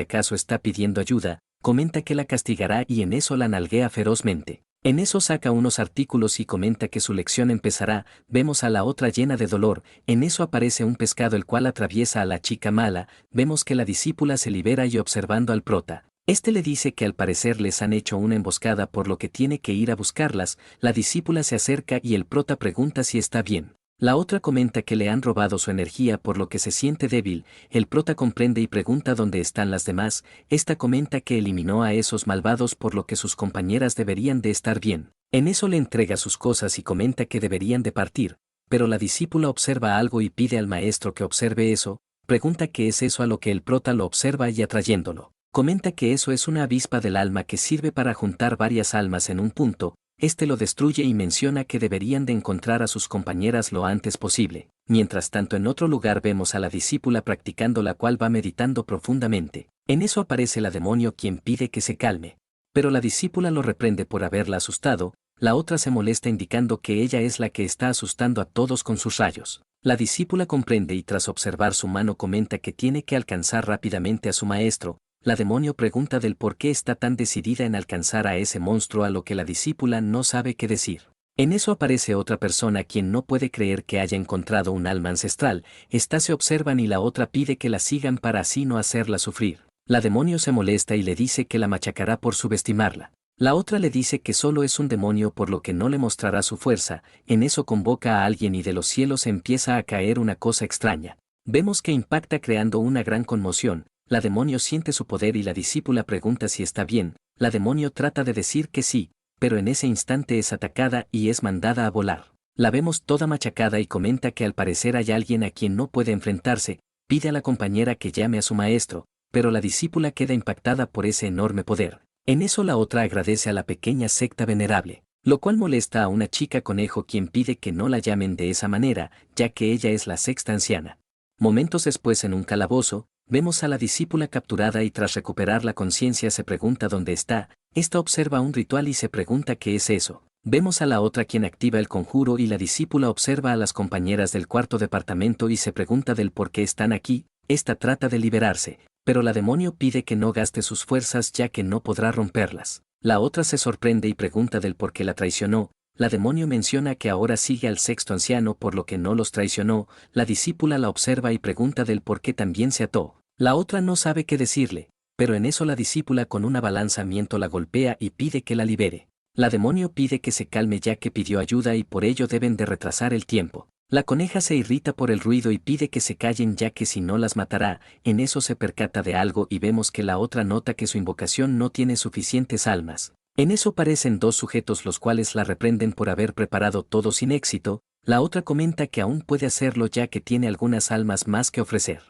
acaso está pidiendo ayuda, comenta que la castigará y en eso la nalguea ferozmente. En eso saca unos artículos y comenta que su lección empezará. Vemos a la otra llena de dolor. En eso aparece un pescado el cual atraviesa a la chica mala. Vemos que la discípula se libera y observando al prota, este le dice que al parecer les han hecho una emboscada por lo que tiene que ir a buscarlas. La discípula se acerca y el prota pregunta si está bien. La otra comenta que le han robado su energía por lo que se siente débil, el prota comprende y pregunta dónde están las demás, esta comenta que eliminó a esos malvados por lo que sus compañeras deberían de estar bien. En eso le entrega sus cosas y comenta que deberían de partir, pero la discípula observa algo y pide al maestro que observe eso, pregunta qué es eso a lo que el prota lo observa y atrayéndolo. Comenta que eso es una avispa del alma que sirve para juntar varias almas en un punto. Este lo destruye y menciona que deberían de encontrar a sus compañeras lo antes posible. Mientras tanto en otro lugar vemos a la discípula practicando, la cual va meditando profundamente. En eso aparece la demonio quien pide que se calme. Pero la discípula lo reprende por haberla asustado, la otra se molesta indicando que ella es la que está asustando a todos con sus rayos. La discípula comprende y tras observar su mano comenta que tiene que alcanzar rápidamente a su maestro. La demonio pregunta del por qué está tan decidida en alcanzar a ese monstruo, a lo que la discípula no sabe qué decir. En eso aparece otra persona quien no puede creer que haya encontrado un alma ancestral, esta se observan y la otra pide que la sigan para así no hacerla sufrir. La demonio se molesta y le dice que la machacará por subestimarla. La otra le dice que solo es un demonio por lo que no le mostrará su fuerza, en eso convoca a alguien y de los cielos empieza a caer una cosa extraña. Vemos que impacta creando una gran conmoción. La demonio siente su poder y la discípula pregunta si está bien, la demonio trata de decir que sí, pero en ese instante es atacada y es mandada a volar. La vemos toda machacada y comenta que al parecer hay alguien a quien no puede enfrentarse, pide a la compañera que llame a su maestro, pero la discípula queda impactada por ese enorme poder. En eso la otra agradece a la pequeña secta venerable, lo cual molesta a una chica conejo quien pide que no la llamen de esa manera, ya que ella es la sexta anciana. Momentos después en un calabozo, vemos a la discípula capturada y tras recuperar la conciencia se pregunta dónde está, esta observa un ritual y se pregunta qué es eso. Vemos a la otra quien activa el conjuro y la discípula observa a las compañeras del cuarto departamento y se pregunta del por qué están aquí, esta trata de liberarse, pero la demonio pide que no gaste sus fuerzas ya que no podrá romperlas. La otra se sorprende y pregunta del por qué la traicionó. La demonio menciona que ahora sigue al sexto anciano por lo que no los traicionó, la discípula la observa y pregunta del por qué también se ató. La otra no sabe qué decirle, pero en eso la discípula con una balanzamiento la golpea y pide que la libere. La demonio pide que se calme ya que pidió ayuda y por ello deben de retrasar el tiempo. La coneja se irrita por el ruido y pide que se callen ya que si no las matará, en eso se percata de algo y vemos que la otra nota que su invocación no tiene suficientes almas. En eso aparecen dos sujetos los cuales la reprenden por haber preparado todo sin éxito, la otra comenta que aún puede hacerlo ya que tiene algunas almas más que ofrecer.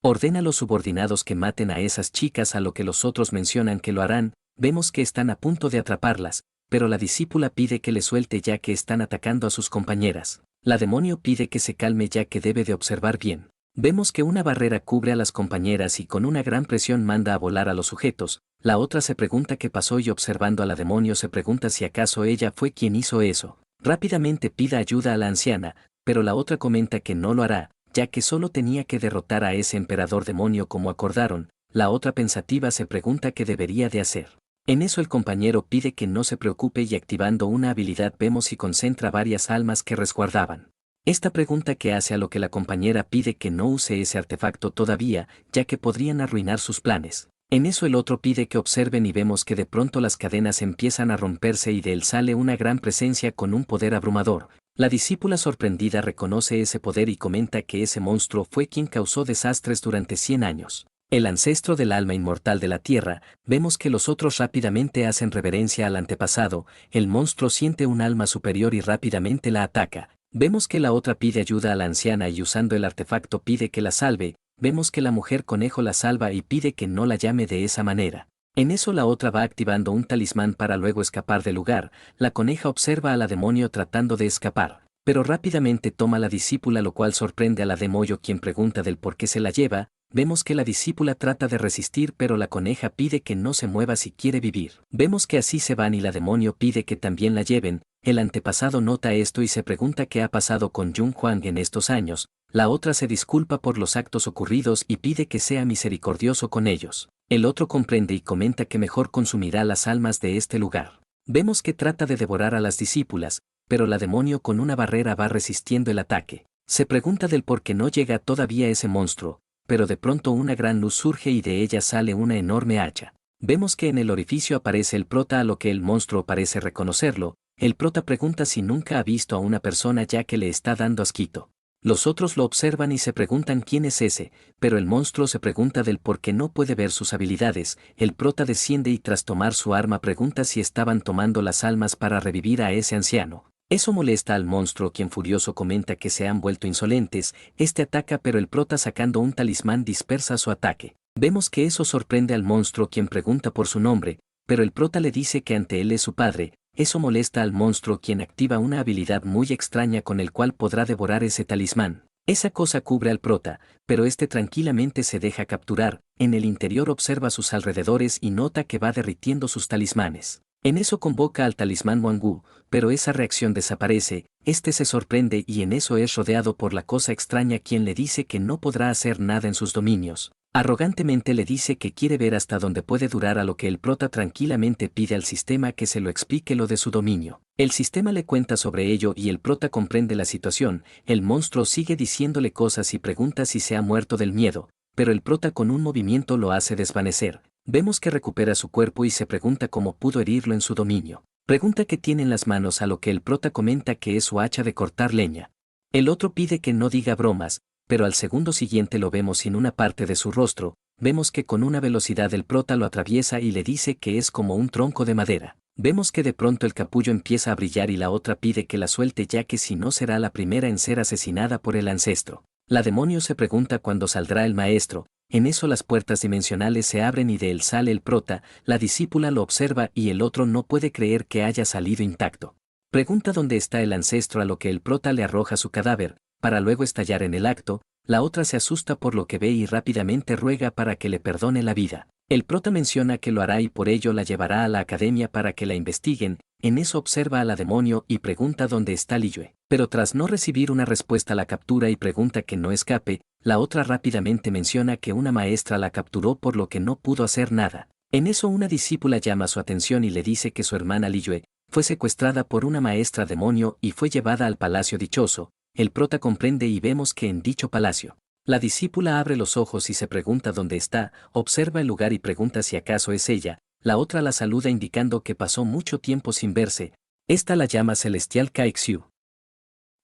Ordena a los subordinados que maten a esas chicas a lo que los otros mencionan que lo harán, vemos que están a punto de atraparlas, pero la discípula pide que le suelte ya que están atacando a sus compañeras. La demonio pide que se calme ya que debe de observar bien. Vemos que una barrera cubre a las compañeras y con una gran presión manda a volar a los sujetos, la otra se pregunta qué pasó y observando a la demonio se pregunta si acaso ella fue quien hizo eso. Rápidamente pide ayuda a la anciana, pero la otra comenta que no lo hará, ya que solo tenía que derrotar a ese emperador demonio como acordaron, la otra pensativa se pregunta qué debería de hacer. En eso el compañero pide que no se preocupe y activando una habilidad vemos y concentra varias almas que resguardaban. Esta pregunta que hace a lo que la compañera pide que no use ese artefacto todavía, ya que podrían arruinar sus planes. En eso el otro pide que observen y vemos que de pronto las cadenas empiezan a romperse y de él sale una gran presencia con un poder abrumador. La discípula sorprendida reconoce ese poder y comenta que ese monstruo fue quien causó desastres durante 100 años. El ancestro del alma inmortal de la tierra, vemos que los otros rápidamente hacen reverencia al antepasado, el monstruo siente un alma superior y rápidamente la ataca. Vemos que la otra pide ayuda a la anciana y usando el artefacto pide que la salve, vemos que la mujer conejo la salva y pide que no la llame de esa manera. En eso la otra va activando un talismán para luego escapar del lugar, la coneja observa a la demonio tratando de escapar, pero rápidamente toma a la discípula lo cual sorprende a la demonio quien pregunta del por qué se la lleva, vemos que la discípula trata de resistir pero la coneja pide que no se mueva si quiere vivir. Vemos que así se van y la demonio pide que también la lleven. El antepasado nota esto y se pregunta qué ha pasado con Jun Huang en estos años, la otra se disculpa por los actos ocurridos y pide que sea misericordioso con ellos. El otro comprende y comenta que mejor consumirá las almas de este lugar. Vemos que trata de devorar a las discípulas, pero la demonio con una barrera va resistiendo el ataque. Se pregunta del por qué no llega todavía ese monstruo, pero de pronto una gran luz surge y de ella sale una enorme hacha. Vemos que en el orificio aparece el prota a lo que el monstruo parece reconocerlo, El prota pregunta si nunca ha visto a una persona ya que le está dando asquito. Los otros lo observan y se preguntan quién es ese, pero el monstruo se pregunta del por qué no puede ver sus habilidades. El prota desciende y tras tomar su arma pregunta si estaban tomando las almas para revivir a ese anciano. Eso molesta al monstruo, quien furioso comenta que se han vuelto insolentes. Este ataca, pero el prota sacando un talismán dispersa su ataque. Vemos que eso sorprende al monstruo, quien pregunta por su nombre, pero el prota le dice que ante él es su padre. Eso molesta al monstruo, quien activa una habilidad muy extraña con el cual podrá devorar ese talismán. Esa cosa cubre al prota, pero este tranquilamente se deja capturar. En el interior observa sus alrededores y nota que va derritiendo sus talismanes. En eso convoca al talismán Wangu, pero esa reacción desaparece. Este se sorprende y en eso es rodeado por la cosa extraña, quien le dice que no podrá hacer nada en sus dominios. Arrogantemente le dice que quiere ver hasta dónde puede durar, a lo que el prota tranquilamente pide al sistema que se lo explique lo de su dominio. El sistema le cuenta sobre ello y el prota comprende la situación. El monstruo sigue diciéndole cosas y pregunta si se ha muerto del miedo, pero el prota con un movimiento lo hace desvanecer. Vemos que recupera su cuerpo y se pregunta cómo pudo herirlo en su dominio. Pregunta qué tiene en las manos, a lo que el prota comenta que es su hacha de cortar leña. El otro pide que no diga bromas, pero al segundo siguiente lo vemos sin una parte de su rostro. Vemos que con una velocidad el prota lo atraviesa y le dice que es como un tronco de madera. Vemos que de pronto el capullo empieza a brillar y la otra pide que la suelte, ya que si no será la primera en ser asesinada por el ancestro. La demonio se pregunta cuándo saldrá el maestro. En eso las puertas dimensionales se abren y de él sale el prota. La discípula lo observa y el otro no puede creer que haya salido intacto. Pregunta dónde está el ancestro, a lo que el prota le arroja su cadáver, para luego estallar en el acto. La otra se asusta por lo que ve y rápidamente ruega para que le perdone la vida. El prota menciona que lo hará y por ello la llevará a la academia para que la investiguen. En eso observa a la demonio y pregunta dónde está Liyue, pero tras no recibir una respuesta la captura y pregunta que no escape. La otra rápidamente menciona que una maestra la capturó por lo que no pudo hacer nada. En eso una discípula llama su atención y le dice que su hermana Liyue fue secuestrada por una maestra demonio y fue llevada al palacio dichoso. El prota comprende y vemos que en dicho palacio, la discípula abre los ojos y se pregunta dónde está, observa el lugar y pregunta si acaso es ella. La otra la saluda indicando que pasó mucho tiempo sin verse. Esta la llama Celestial Kaiksu.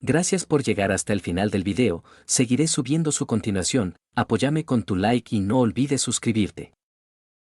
Gracias por llegar hasta el final del video, seguiré subiendo su continuación. Apóyame con tu like y no olvides suscribirte.